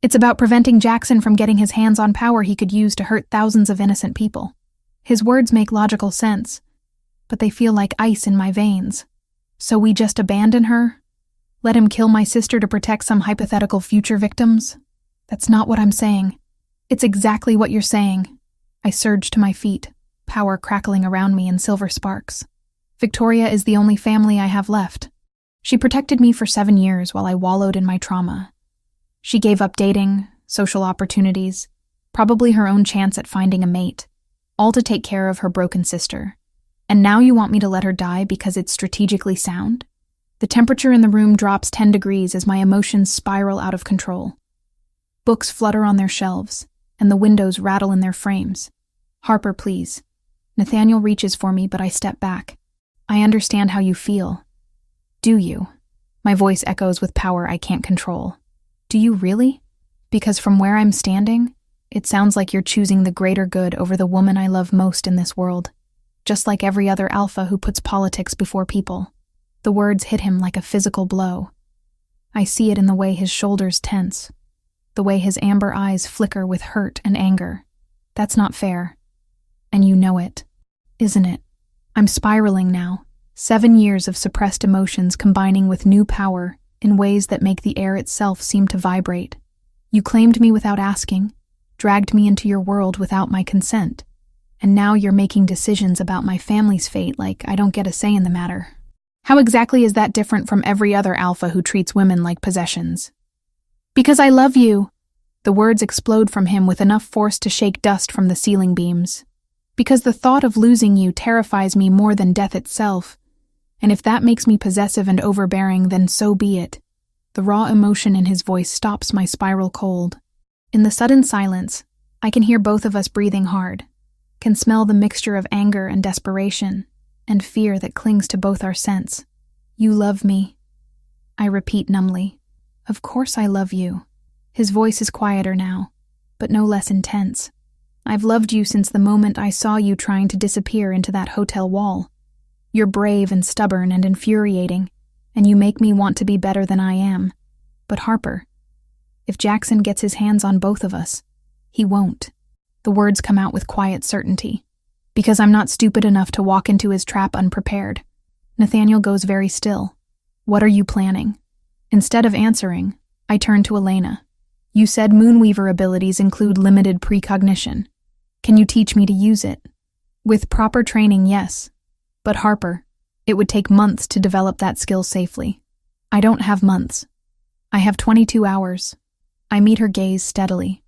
It's about preventing Jackson from getting his hands on power he could use to hurt thousands of innocent people. His words make logical sense, but they feel like ice in my veins. So we just abandon her? Let him kill my sister to protect some hypothetical future victims? That's not what I'm saying. It's exactly what you're saying. I surge to my feet, power crackling around me in silver sparks. Victoria is the only family I have left. She protected me for 7 years while I wallowed in my trauma. She gave up dating, social opportunities, probably her own chance at finding a mate, all to take care of her broken sister. And now you want me to let her die because it's strategically sound? The temperature in the room drops 10 degrees as my emotions spiral out of control. Books flutter on their shelves, and the windows rattle in their frames. Harper, please. Nathaniel reaches for me, but I step back. I understand how you feel. Do you? My voice echoes with power I can't control. Do you really? Because from where I'm standing, it sounds like you're choosing the greater good over the woman I love most in this world. Just like every other alpha who puts politics before people. The words hit him like a physical blow. I see it in the way his shoulders tense, the way his amber eyes flicker with hurt and anger. That's not fair. And you know it, isn't it? I'm spiraling now, 7 years of suppressed emotions combining with new power in ways that make the air itself seem to vibrate. You claimed me without asking, dragged me into your world without my consent, and now you're making decisions about my family's fate like I don't get a say in the matter. How exactly is that different from every other alpha who treats women like possessions? Because I love you. The words explode from him with enough force to shake dust from the ceiling beams. Because the thought of losing you terrifies me more than death itself. And if that makes me possessive and overbearing, then so be it. The raw emotion in his voice stops my spiral cold. In the sudden silence, I can hear both of us breathing hard, can smell the mixture of anger and desperation, and fear that clings to both our scents. You love me. I repeat numbly. Of course I love you. His voice is quieter now, but no less intense. I've loved you since the moment I saw you trying to disappear into that hotel wall. You're brave and stubborn and infuriating, and you make me want to be better than I am. But Harper, if Jackson gets his hands on both of us, he won't. The words come out with quiet certainty. Because I'm not stupid enough to walk into his trap unprepared. Nathaniel goes very still. What are you planning? Instead of answering, I turn to Elena. You said Moonweaver abilities include limited precognition. Can you teach me to use it? With proper training, yes. But Harper, it would take months to develop that skill safely. I don't have months. I have 22 hours. I meet her gaze steadily.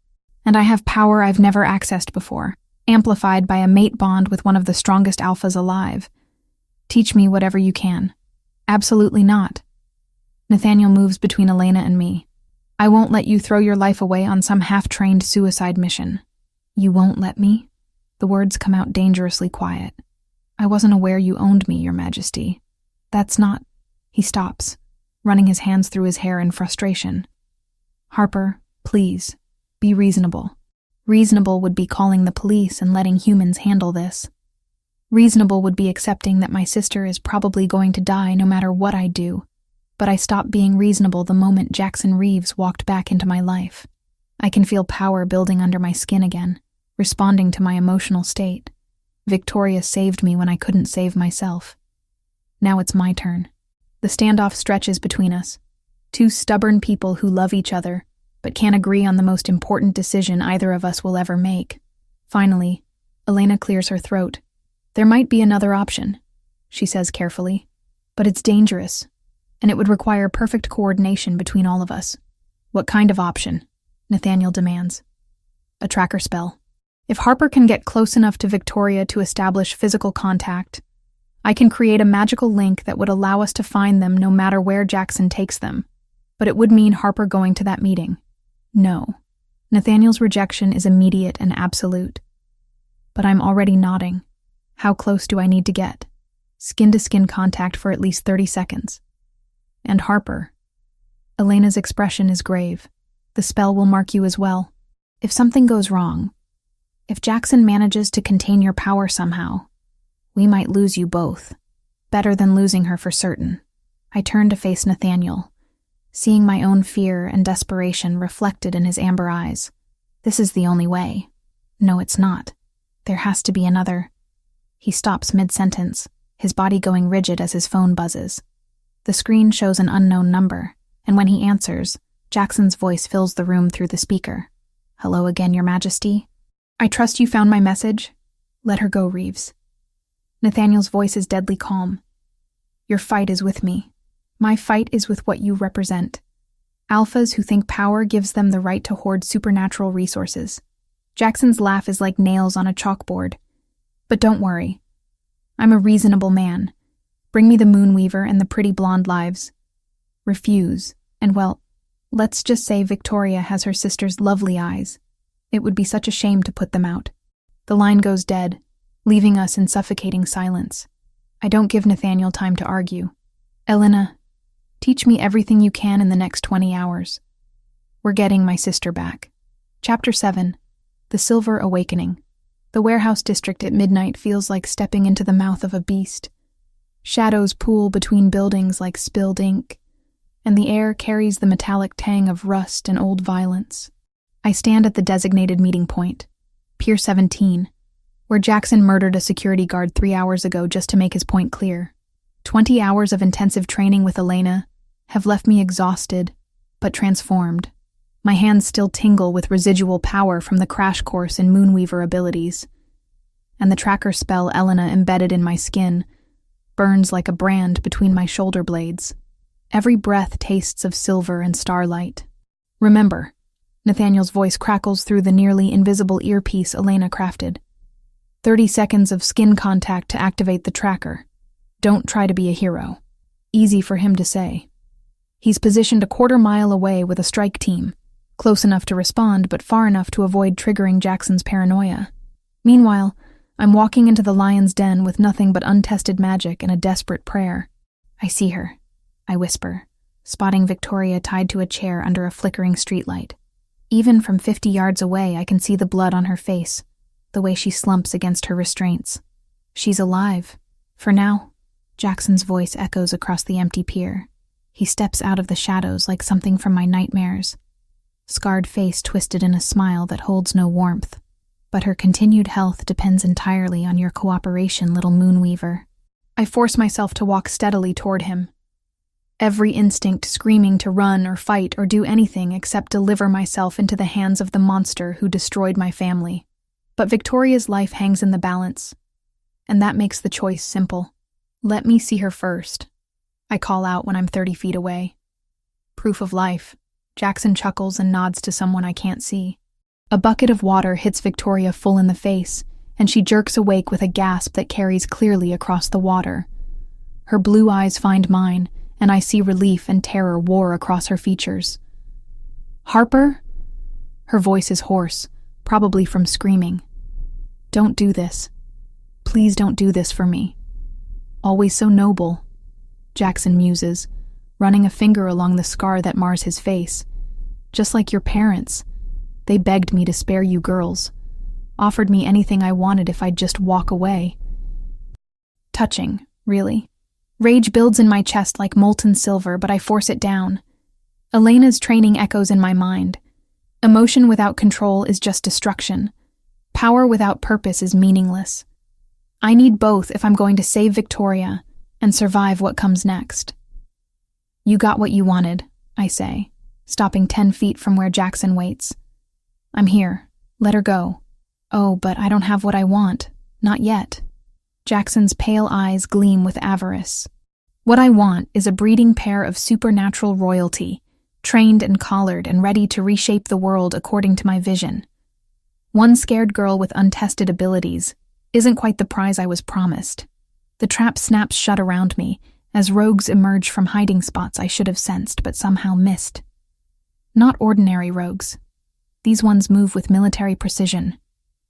And I have power I've never accessed before, amplified by a mate bond with one of the strongest alphas alive. Teach me whatever you can. Absolutely not. Nathaniel moves between Elena and me. I won't let you throw your life away on some half-trained suicide mission. You won't let me? The words come out dangerously quiet. I wasn't aware you owned me, Your Majesty. That's not... He stops, running his hands through his hair in frustration. Harper, please, be reasonable. Reasonable would be calling the police and letting humans handle this. Reasonable would be accepting that my sister is probably going to die no matter what I do. But I stopped being reasonable the moment Jackson Reeves walked back into my life. I can feel power building under my skin again, responding to my emotional state. Victoria saved me when I couldn't save myself. Now it's my turn. The standoff stretches between us. Two stubborn people who love each other, but can't agree on the most important decision either of us will ever make. Finally, Elena clears her throat. There might be another option, she says carefully, but it's dangerous, and it would require perfect coordination between all of us. What kind of option? Nathaniel demands. A tracker spell. If Harper can get close enough to Victoria to establish physical contact, I can create a magical link that would allow us to find them no matter where Jackson takes them. But it would mean Harper going to that meeting. No. Nathaniel's rejection is immediate and absolute. But I'm already nodding. How close do I need to get? Skin-to-skin contact for at least 30 seconds. And Harper. Elena's expression is grave. The spell will mark you as well. If something goes wrong, if Jackson manages to contain your power somehow, we might lose you both. Better than losing her for certain. I turn to face Nathaniel, seeing my own fear and desperation reflected in his amber eyes. This is the only way. No, it's not. There has to be another. He stops mid-sentence, his body going rigid as his phone buzzes. The screen shows an unknown number, and when he answers, Jackson's voice fills the room through the speaker. Hello again, Your Majesty. I trust you found my message. Let her go, Reeves. Nathaniel's voice is deadly calm. Your fight is with me. My fight is with what you represent. Alphas who think power gives them the right to hoard supernatural resources. Jackson's laugh is like nails on a chalkboard. But don't worry. I'm a reasonable man. Bring me the Moonweaver and the pretty blonde lives. Refuse, and well, let's just say Victoria has her sister's lovely eyes. It would be such a shame to put them out. The line goes dead, leaving us in suffocating silence. I don't give Nathaniel time to argue. Elena, teach me everything you can in the next 20 hours. We're getting my sister back. Chapter 7. The Silver Awakening. The warehouse district at midnight feels like stepping into the mouth of a beast. Shadows pool between buildings like spilled ink, and the air carries the metallic tang of rust and old violence. I stand at the designated meeting point, Pier 17, where Jackson murdered a security guard 3 hours ago just to make his point clear. 20 hours of intensive training with Elena have left me exhausted, but transformed. My hands still tingle with residual power from the crash course in Moonweaver abilities, and the tracker spell Elena embedded in my skin burns like a brand between my shoulder blades. Every breath tastes of silver and starlight. Remember, Nathaniel's voice crackles through the nearly invisible earpiece Elena crafted. 30 seconds of skin contact to activate the tracker. Don't try to be a hero. Easy for him to say. He's positioned a quarter-mile away with a strike team, close enough to respond but far enough to avoid triggering Jackson's paranoia. Meanwhile, I'm walking into the lion's den with nothing but untested magic and a desperate prayer. I see her, I whisper, spotting Victoria tied to a chair under a flickering streetlight. Even from 50 yards away, I can see the blood on her face, the way she slumps against her restraints. She's alive. For now. Jackson's voice echoes across the empty pier. He steps out of the shadows like something from my nightmares. Scarred face twisted in a smile that holds no warmth. But her continued health depends entirely on your cooperation, little Moonweaver. I force myself to walk steadily toward him, every instinct screaming to run or fight or do anything except deliver myself into the hands of the monster who destroyed my family. But Victoria's life hangs in the balance, and that makes the choice simple. Let me see her first, I call out when I'm 30 feet away. Proof of life. Jackson chuckles and nods to someone I can't see. A bucket of water hits Victoria full in the face, and she jerks awake with a gasp that carries clearly across the water. Her blue eyes find mine, and I see relief and terror war across her features. Harper? Her voice is hoarse, probably from screaming. Don't do this. Please don't do this for me. Always so noble, Jackson muses, running a finger along the scar that mars his face. Just like your parents. They begged me to spare you girls, offered me anything I wanted if I'd just walk away. Touching, really. Rage builds in my chest like molten silver, but I force it down. Elena's training echoes in my mind. Emotion without control is just destruction. Power without purpose is meaningless. I need both if I'm going to save Victoria and survive what comes next. You got what you wanted, I say, stopping 10 feet from where Jackson waits. I'm here. Let her go. Oh, but I don't have what I want. Not yet. Jackson's pale eyes gleam with avarice. What I want is a breeding pair of supernatural royalty, trained and collared and ready to reshape the world according to my vision. One scared girl with untested abilities isn't quite the prize I was promised. The trap snaps shut around me as rogues emerge from hiding spots I should have sensed but somehow missed. Not ordinary rogues. These ones move with military precision,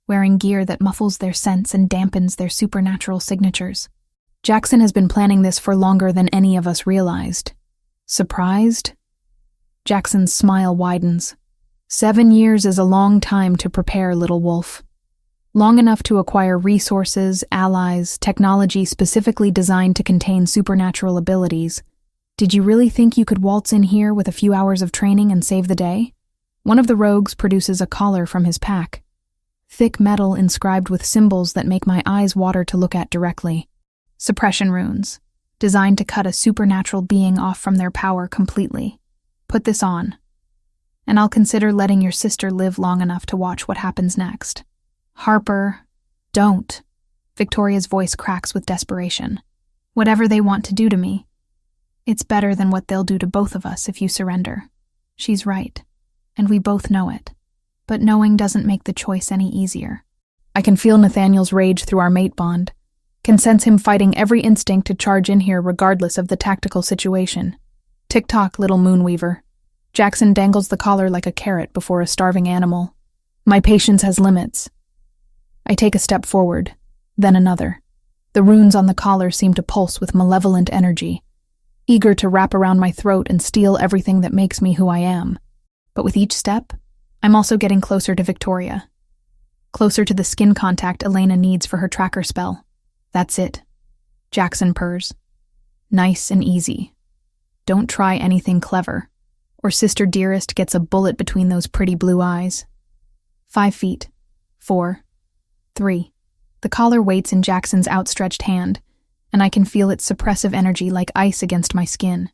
wearing gear that muffles their scents and dampens their supernatural signatures. Jackson has been planning this for longer than any of us realized. Surprised? Jackson's smile widens. 7 years is a long time to prepare, little wolf. Long enough to acquire resources, allies, technology specifically designed to contain supernatural abilities. Did you really think you could waltz in here with a few hours of training and save the day? One of the rogues produces a collar from his pack. Thick metal inscribed with symbols that make my eyes water to look at directly. Suppression runes, designed to cut a supernatural being off from their power completely. Put this on, and I'll consider letting your sister live long enough to watch what happens next. Harper, don't. Victoria's voice cracks with desperation. Whatever they want to do to me, it's better than what they'll do to both of us if you surrender. She's right, and we both know it. But knowing doesn't make the choice any easier. I can feel Nathaniel's rage through our mate bond, can sense him fighting every instinct to charge in here regardless of the tactical situation. Tick-tock, little moonweaver. Jackson dangles the collar like a carrot before a starving animal. My patience has limits. I take a step forward, then another. The runes on the collar seem to pulse with malevolent energy, eager to wrap around my throat and steal everything that makes me who I am. But with each step, I'm also getting closer to Victoria. Closer to the skin contact Elena needs for her tracker spell. That's it. Jackson purrs. Nice and easy. Don't try anything clever, or Sister Dearest gets a bullet between those pretty blue eyes. 5 feet. 4. 3. The collar waits in Jackson's outstretched hand, and I can feel its suppressive energy like ice against my skin.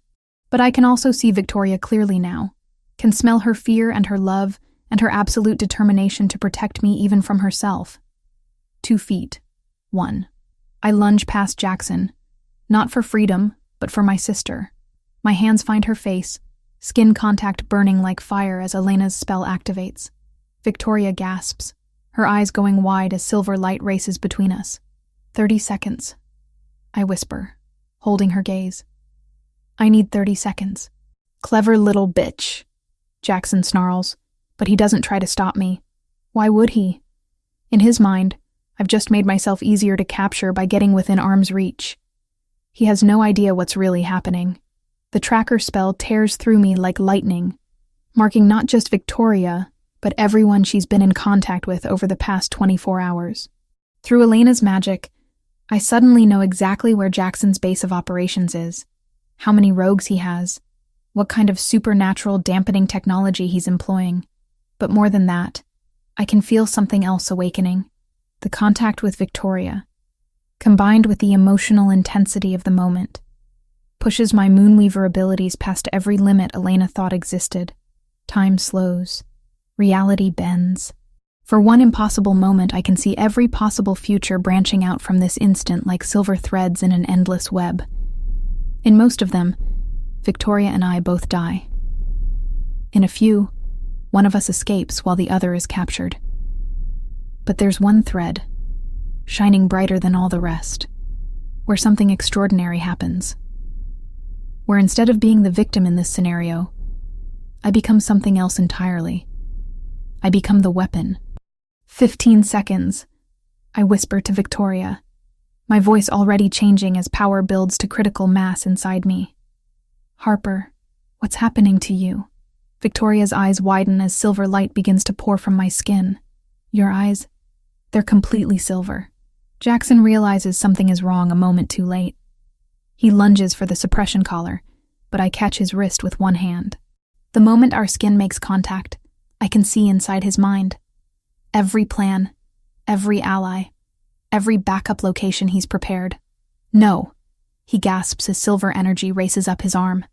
But I can also see Victoria clearly now, can smell her fear and her love and her absolute determination to protect me even from herself. 2 feet. 1. I lunge past Jackson, not for freedom, but for my sister. My hands find her face, skin contact burning like fire as Elena's spell activates. Victoria gasps, her eyes going wide as silver light races between us. 30 seconds. I whisper, holding her gaze. I need 30 seconds. Clever little bitch, Jackson snarls, but he doesn't try to stop me. Why would he? In his mind, I've just made myself easier to capture by getting within arm's reach. He has no idea what's really happening. The tracker spell tears through me like lightning, marking not just Victoria, but everyone she's been in contact with over the past 24 hours. Through Elena's magic, I suddenly know exactly where Jackson's base of operations is, how many rogues he has, what kind of supernatural dampening technology he's employing. But more than that, I can feel something else awakening. The contact with Victoria, combined with the emotional intensity of the moment, pushes my Moonweaver abilities past every limit Elena thought existed. Time slows. Reality bends. For one impossible moment, I can see every possible future branching out from this instant like silver threads in an endless web. In most of them, Victoria and I both die. In a few, one of us escapes while the other is captured. But there's one thread, shining brighter than all the rest, where something extraordinary happens. Where instead of being the victim in this scenario, I become something else entirely. I become the weapon. 15 seconds, I whisper to Victoria, my voice already changing as power builds to critical mass inside me. Harper, what's happening to you? Victoria's eyes widen as silver light begins to pour from my skin. Your eyes? They're completely silver. Jackson realizes something is wrong a moment too late. He lunges for the suppression collar, but I catch his wrist with one hand. The moment our skin makes contact, I can see inside his mind. Every plan, every ally, every backup location he's prepared. No, he gasps as silver energy races up his arm.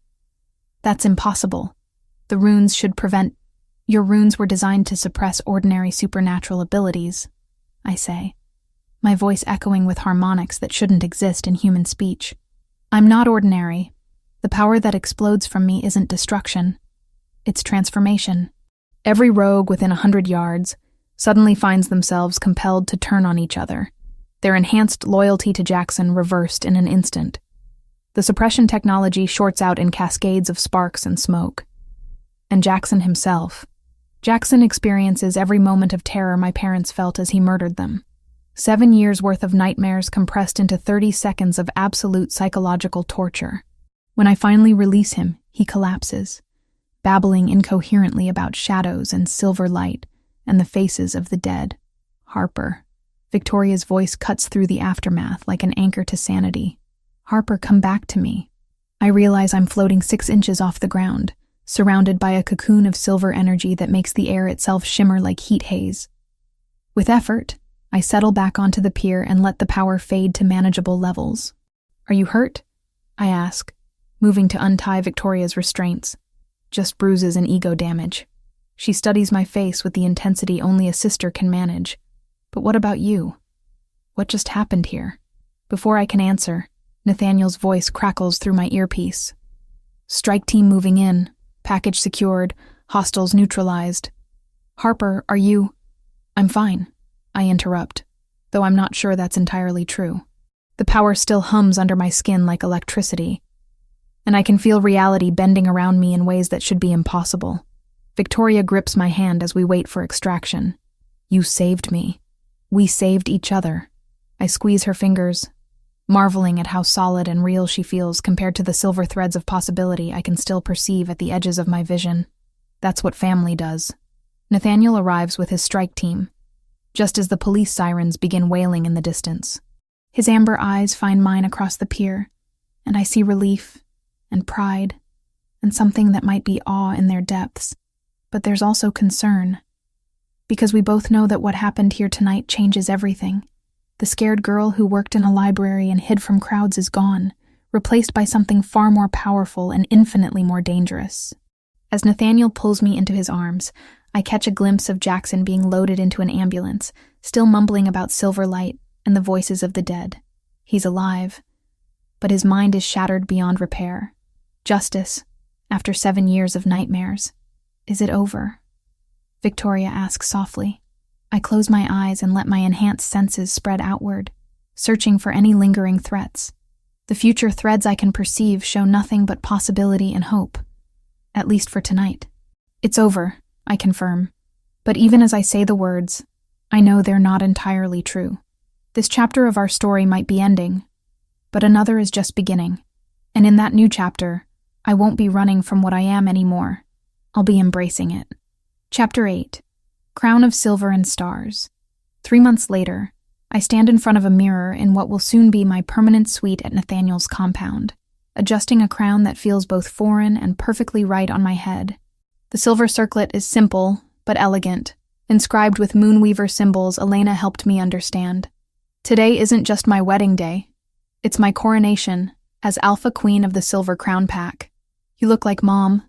That's impossible. The runes should prevent. Your runes were designed to suppress ordinary supernatural abilities, I say, my voice echoing with harmonics that shouldn't exist in human speech. I'm not ordinary. The power that explodes from me isn't destruction. It's transformation. Every rogue within 100 yards, suddenly finds themselves compelled to turn on each other, their enhanced loyalty to Jackson reversed in an instant. The suppression technology shorts out in cascades of sparks and smoke. And Jackson himself. Jackson experiences every moment of terror my parents felt as he murdered them. 7 years' worth of nightmares compressed into 30 seconds of absolute psychological torture. When I finally release him, he collapses, babbling incoherently about shadows and silver light and the faces of the dead. Harper. Victoria's voice cuts through the aftermath like an anchor to sanity. Harper, come back to me. I realize I'm floating 6 inches off the ground, surrounded by a cocoon of silver energy that makes the air itself shimmer like heat haze. With effort, I settle back onto the pier and let the power fade to manageable levels. Are you hurt? I ask, moving to untie Victoria's restraints. Just bruises and ego damage. She studies my face with the intensity only a sister can manage. But what about you? What just happened here? Before I can answer, Nathaniel's voice crackles through my earpiece. Strike team moving in. Package secured. Hostiles neutralized. Harper, are you... I'm fine, I interrupt, though I'm not sure that's entirely true. The power still hums under my skin like electricity, and I can feel reality bending around me in ways that should be impossible. Victoria grips my hand as we wait for extraction. You saved me. We saved each other. I squeeze her fingers, marveling at how solid and real she feels compared to the silver threads of possibility I can still perceive at the edges of my vision. That's what family does. Nathaniel arrives with his strike team, just as the police sirens begin wailing in the distance. His amber eyes find mine across the pier, and I see relief and pride and something that might be awe in their depths. But there's also concern, because we both know that what happened here tonight changes everything. The scared girl who worked in a library and hid from crowds is gone, replaced by something far more powerful and infinitely more dangerous. As Nathaniel pulls me into his arms, I catch a glimpse of Jackson being loaded into an ambulance, still mumbling about silver light and the voices of the dead. He's alive, but his mind is shattered beyond repair. Justice, after 7 years of nightmares. Is it over? Victoria asks softly. I close my eyes and let my enhanced senses spread outward, searching for any lingering threats. The future threads I can perceive show nothing but possibility and hope, at least for tonight. It's over, I confirm, but even as I say the words, I know they're not entirely true. This chapter of our story might be ending, but another is just beginning, and in that new chapter, I won't be running from what I am anymore. I'll be embracing it. Chapter 8. Crown of Silver and Stars. 3 months later, I stand in front of a mirror in what will soon be my permanent suite at Nathaniel's compound, adjusting a crown that feels both foreign and perfectly right on my head. The silver circlet is simple, but elegant, inscribed with Moonweaver symbols Elena helped me understand. Today isn't just my wedding day. It's my coronation as Alpha Queen of the Silver Crown Pack. You look like Mom,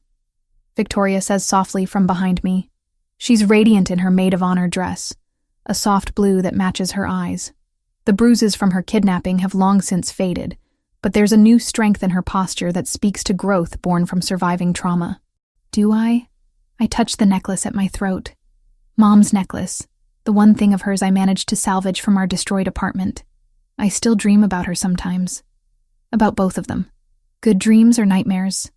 Victoria says softly from behind me. She's radiant in her maid of honor dress, a soft blue that matches her eyes. The bruises from her kidnapping have long since faded, but there's a new strength in her posture that speaks to growth born from surviving trauma. Do I? I touch the necklace at my throat. Mom's necklace, the one thing of hers I managed to salvage from our destroyed apartment. I still dream about her sometimes. About both of them. Good dreams or nightmares?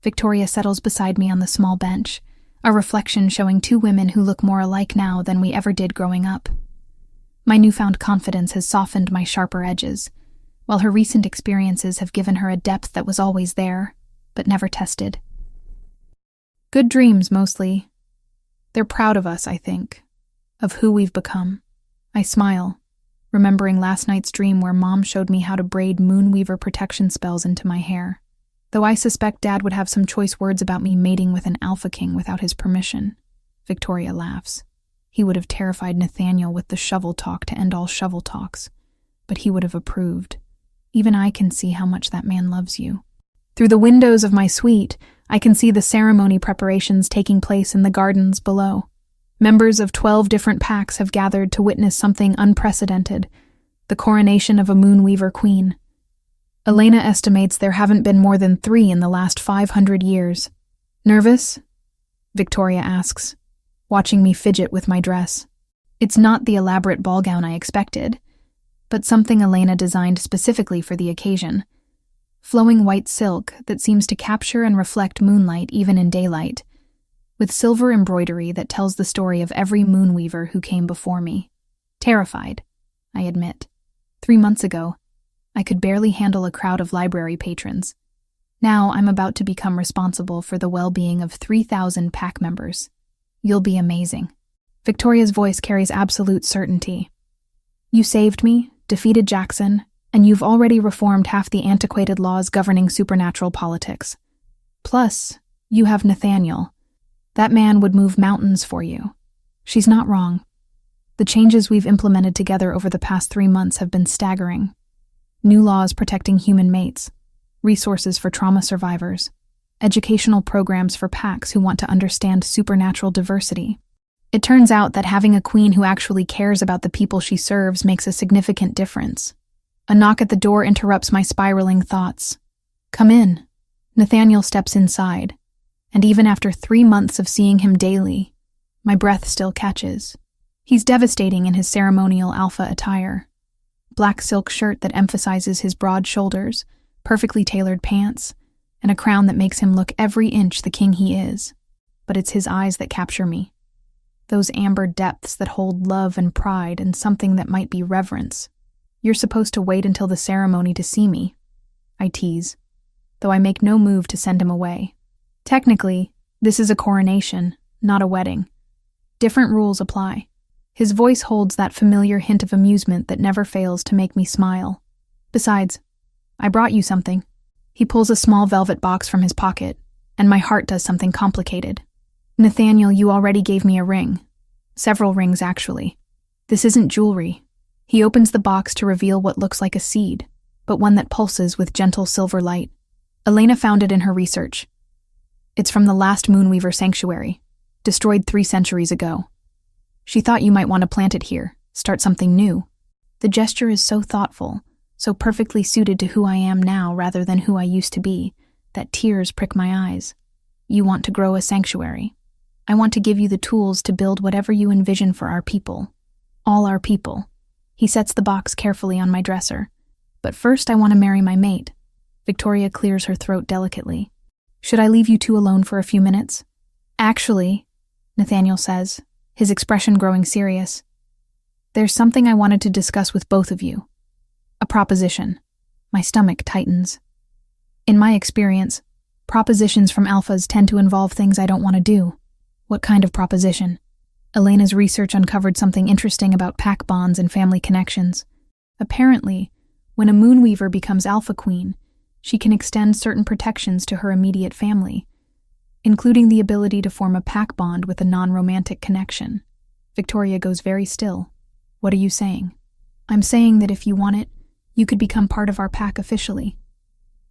Victoria settles beside me on the small bench, a reflection showing 2 women who look more alike now than we ever did growing up. My newfound confidence has softened my sharper edges, while her recent experiences have given her a depth that was always there, but never tested. Good dreams, mostly. They're proud of us, I think, of who we've become. I smile, remembering last night's dream where Mom showed me how to braid Moonweaver protection spells into my hair. Though I suspect Dad would have some choice words about me mating with an Alpha King without his permission. Victoria laughs. He would have terrified Nathaniel with the shovel talk to end all shovel talks, but he would have approved. Even I can see how much that man loves you. Through the windows of my suite, I can see the ceremony preparations taking place in the gardens below. Members of 12 different packs have gathered to witness something unprecedented, the coronation of a Moonweaver queen. Elena estimates there haven't been more than 3 in the last 500 years. Nervous? Victoria asks, watching me fidget with my dress. It's not the elaborate ball gown I expected, but something Elena designed specifically for the occasion. Flowing white silk that seems to capture and reflect moonlight even in daylight, with silver embroidery that tells the story of every moonweaver who came before me. Terrified, I admit. 3 months ago, I could barely handle a crowd of library patrons. Now I'm about to become responsible for the well-being of 3,000 pack members. You'll be amazing. Victoria's voice carries absolute certainty. You saved me, defeated Jackson, and you've already reformed half the antiquated laws governing supernatural politics. Plus, you have Nathaniel. That man would move mountains for you. She's not wrong. The changes we've implemented together over the past 3 months have been staggering. New laws protecting human mates, resources for trauma survivors, educational programs for packs who want to understand supernatural diversity. It turns out that having a queen who actually cares about the people she serves makes a significant difference. A knock at the door interrupts my spiraling thoughts. Come in. Nathaniel steps inside, and even after 3 months of seeing him daily, my breath still catches. He's devastating in his ceremonial alpha attire. Black silk shirt that emphasizes his broad shoulders, perfectly tailored pants, and a crown that makes him look every inch the king he is. But it's his eyes that capture me. Those amber depths that hold love and pride and something that might be reverence. You're supposed to wait until the ceremony to see me, I tease, though I make no move to send him away. Technically, this is a coronation, not a wedding. Different rules apply. His voice holds that familiar hint of amusement that never fails to make me smile. Besides, I brought you something. He pulls a small velvet box from his pocket, and my heart does something complicated. Nathaniel, you already gave me a ring. Several rings, actually. This isn't jewelry. He opens the box to reveal what looks like a seed, but one that pulses with gentle silver light. Elena found it in her research. It's from the last Moonweaver sanctuary, destroyed 3 centuries ago. She thought you might want to plant it here, start something new. The gesture is so thoughtful, so perfectly suited to who I am now rather than who I used to be, that tears prick my eyes. You want to grow a sanctuary. I want to give you the tools to build whatever you envision for our people. All our people. He sets the box carefully on my dresser. But first I want to marry my mate. Victoria clears her throat delicately. Should I leave you two alone for a few minutes? Actually, Nathaniel says, his expression growing serious. There's something I wanted to discuss with both of you. A proposition. My stomach tightens. In my experience, propositions from alphas tend to involve things I don't want to do. What kind of proposition? Elena's research uncovered something interesting about pack bonds and family connections. Apparently, when a Moonweaver becomes Alpha Queen, she can extend certain protections to her immediate family, including the ability to form a pack bond with a non-romantic connection. Victoria goes very still. What are you saying? I'm saying that if you want it, you could become part of our pack officially.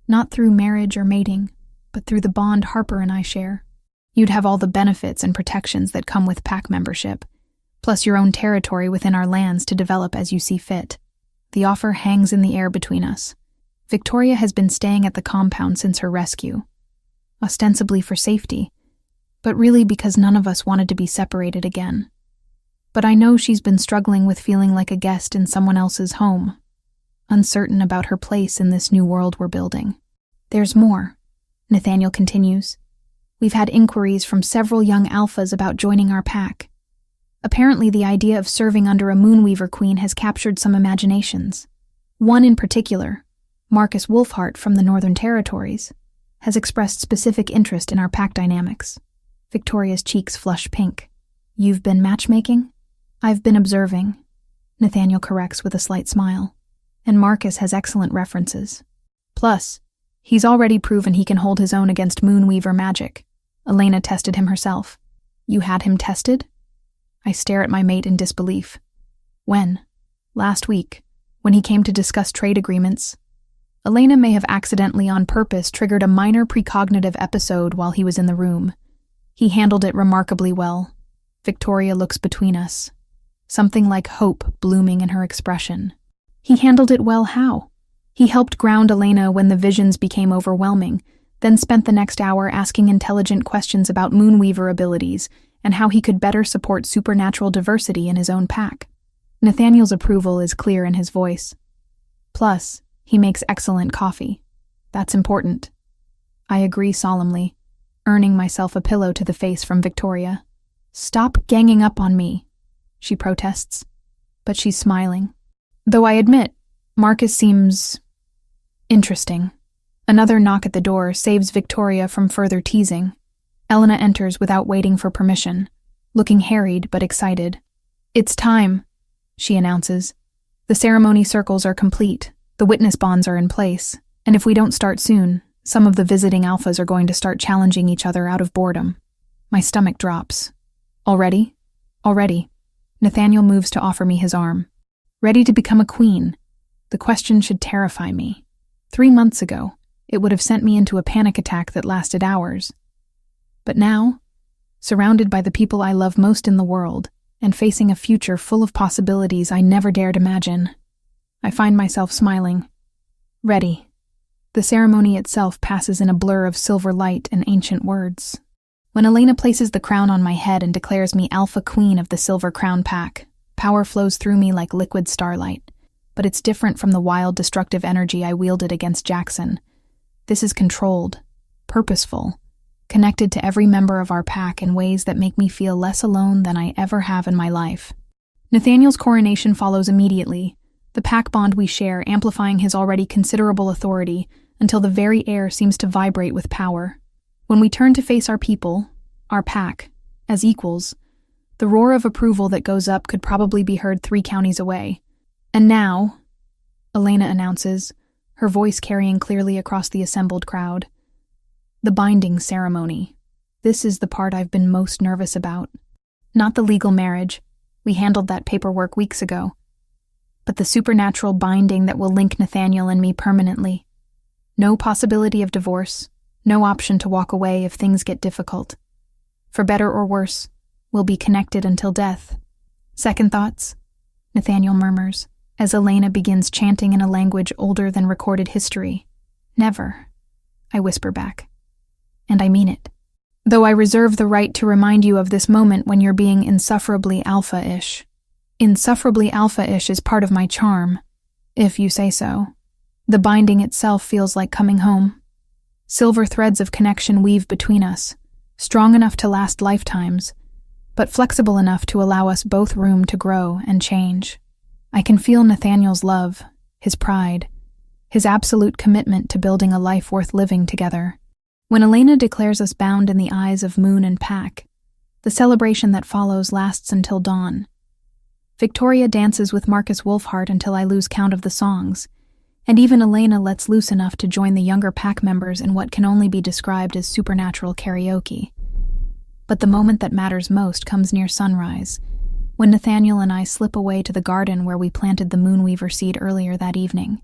Not through marriage or mating, but through the bond Harper and I share. You'd have all the benefits and protections that come with pack membership, plus your own territory within our lands to develop as you see fit. The offer hangs in the air between us. Victoria has been staying at the compound since her rescue, ostensibly for safety, but really because none of us wanted to be separated again. But I know she's been struggling with feeling like a guest in someone else's home, uncertain about her place in this new world we're building. There's more, Nathaniel continues. We've had inquiries from several young alphas about joining our pack. Apparently the idea of serving under a Moonweaver queen has captured some imaginations. One in particular, Marcus Wolfhart from the Northern Territories, has expressed specific interest in our pack dynamics. Victoria's cheeks flush pink. You've been matchmaking? I've been observing, Nathaniel corrects with a slight smile. And Marcus has excellent references. Plus, he's already proven he can hold his own against Moonweaver magic. Elena tested him herself. You had him tested? I stare at my mate in disbelief. When? Last week, when he came to discuss trade agreements. Elena may have accidentally on purpose triggered a minor precognitive episode while he was in the room. He handled it remarkably well. Victoria looks between us. Something like hope blooming in her expression. He handled it well how? He helped ground Elena when the visions became overwhelming, then spent the next hour asking intelligent questions about Moonweaver abilities and how he could better support supernatural diversity in his own pack. Nathaniel's approval is clear in his voice. Plus, he makes excellent coffee. That's important. I agree solemnly, earning myself a pillow to the face from Victoria. Stop ganging up on me, she protests, but she's smiling. Though I admit, Marcus seems interesting. Another knock at the door saves Victoria from further teasing. Elena enters without waiting for permission, looking harried but excited. It's time, she announces. The ceremony circles are complete, the witness bonds are in place, and if we don't start soon, some of the visiting alphas are going to start challenging each other out of boredom. My stomach drops. Already? Already. Nathaniel moves to offer me his arm. Ready to become a queen? The question should terrify me. 3 months ago, it would have sent me into a panic attack that lasted hours. But now, surrounded by the people I love most in the world, and facing a future full of possibilities I never dared imagine, I find myself smiling. Ready. The ceremony itself passes in a blur of silver light and ancient words. When Elena places the crown on my head and declares me Alpha Queen of the Silver Crown Pack, power flows through me like liquid starlight. But it's different from the wild, destructive energy I wielded against Jackson. This is controlled, purposeful, connected to every member of our pack in ways that make me feel less alone than I ever have in my life. Nathaniel's coronation follows immediately, the pack bond we share amplifying his already considerable authority until the very air seems to vibrate with power. When we turn to face our people, our pack, as equals, the roar of approval that goes up could probably be heard 3 counties away. And now, Elena announces, her voice carrying clearly across the assembled crowd, the binding ceremony. This is the part I've been most nervous about. Not the legal marriage. We handled that paperwork weeks ago. But the supernatural binding that will link Nathaniel and me permanently. No possibility of divorce, no option to walk away if things get difficult. For better or worse, we'll be connected until death. Second thoughts? Nathaniel murmurs, as Elena begins chanting in a language older than recorded history. Never, I whisper back. And I mean it. Though I reserve the right to remind you of this moment when you're being insufferably alpha-ish. Insufferably alpha-ish is part of my charm, if you say so. The binding itself feels like coming home. Silver threads of connection weave between us, strong enough to last lifetimes, but flexible enough to allow us both room to grow and change. I can feel Nathaniel's love, his pride, his absolute commitment to building a life worth living together. When Elena declares us bound in the eyes of moon and pack, the celebration that follows lasts until dawn. Victoria dances with Marcus Wolfhart until I lose count of the songs, and even Elena lets loose enough to join the younger pack members in what can only be described as supernatural karaoke. But the moment that matters most comes near sunrise, when Nathaniel and I slip away to the garden where we planted the Moonweaver seed earlier that evening.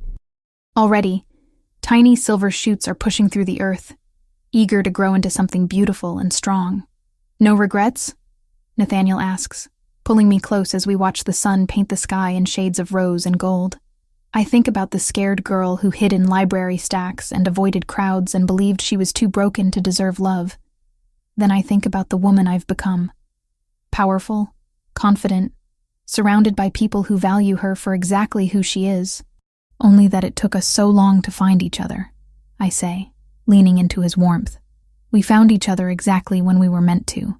Already, tiny silver shoots are pushing through the earth, eager to grow into something beautiful and strong. No regrets? Nathaniel asks, pulling me close as we watch the sun paint the sky in shades of rose and gold. I think about the scared girl who hid in library stacks and avoided crowds and believed she was too broken to deserve love. Then I think about the woman I've become. Powerful, confident, surrounded by people who value her for exactly who she is. Only that it took us so long to find each other, I say, leaning into his warmth. We found each other exactly when we were meant to,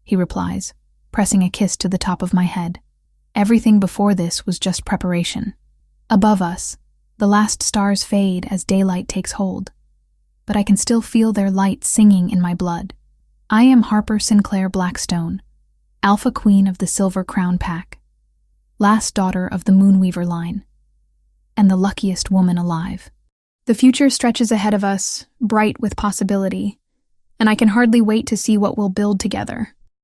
he replies, pressing a kiss to the top of my head. Everything before this was just preparation. Above us, the last stars fade as daylight takes hold, but I can still feel their light singing in my blood. I am Harper Sinclair Blackstone, Alpha Queen of the Silver Crown Pack, last daughter of the Moonweaver line, and the luckiest woman alive. The future stretches ahead of us, bright with possibility, and I can hardly wait to see what we'll build together.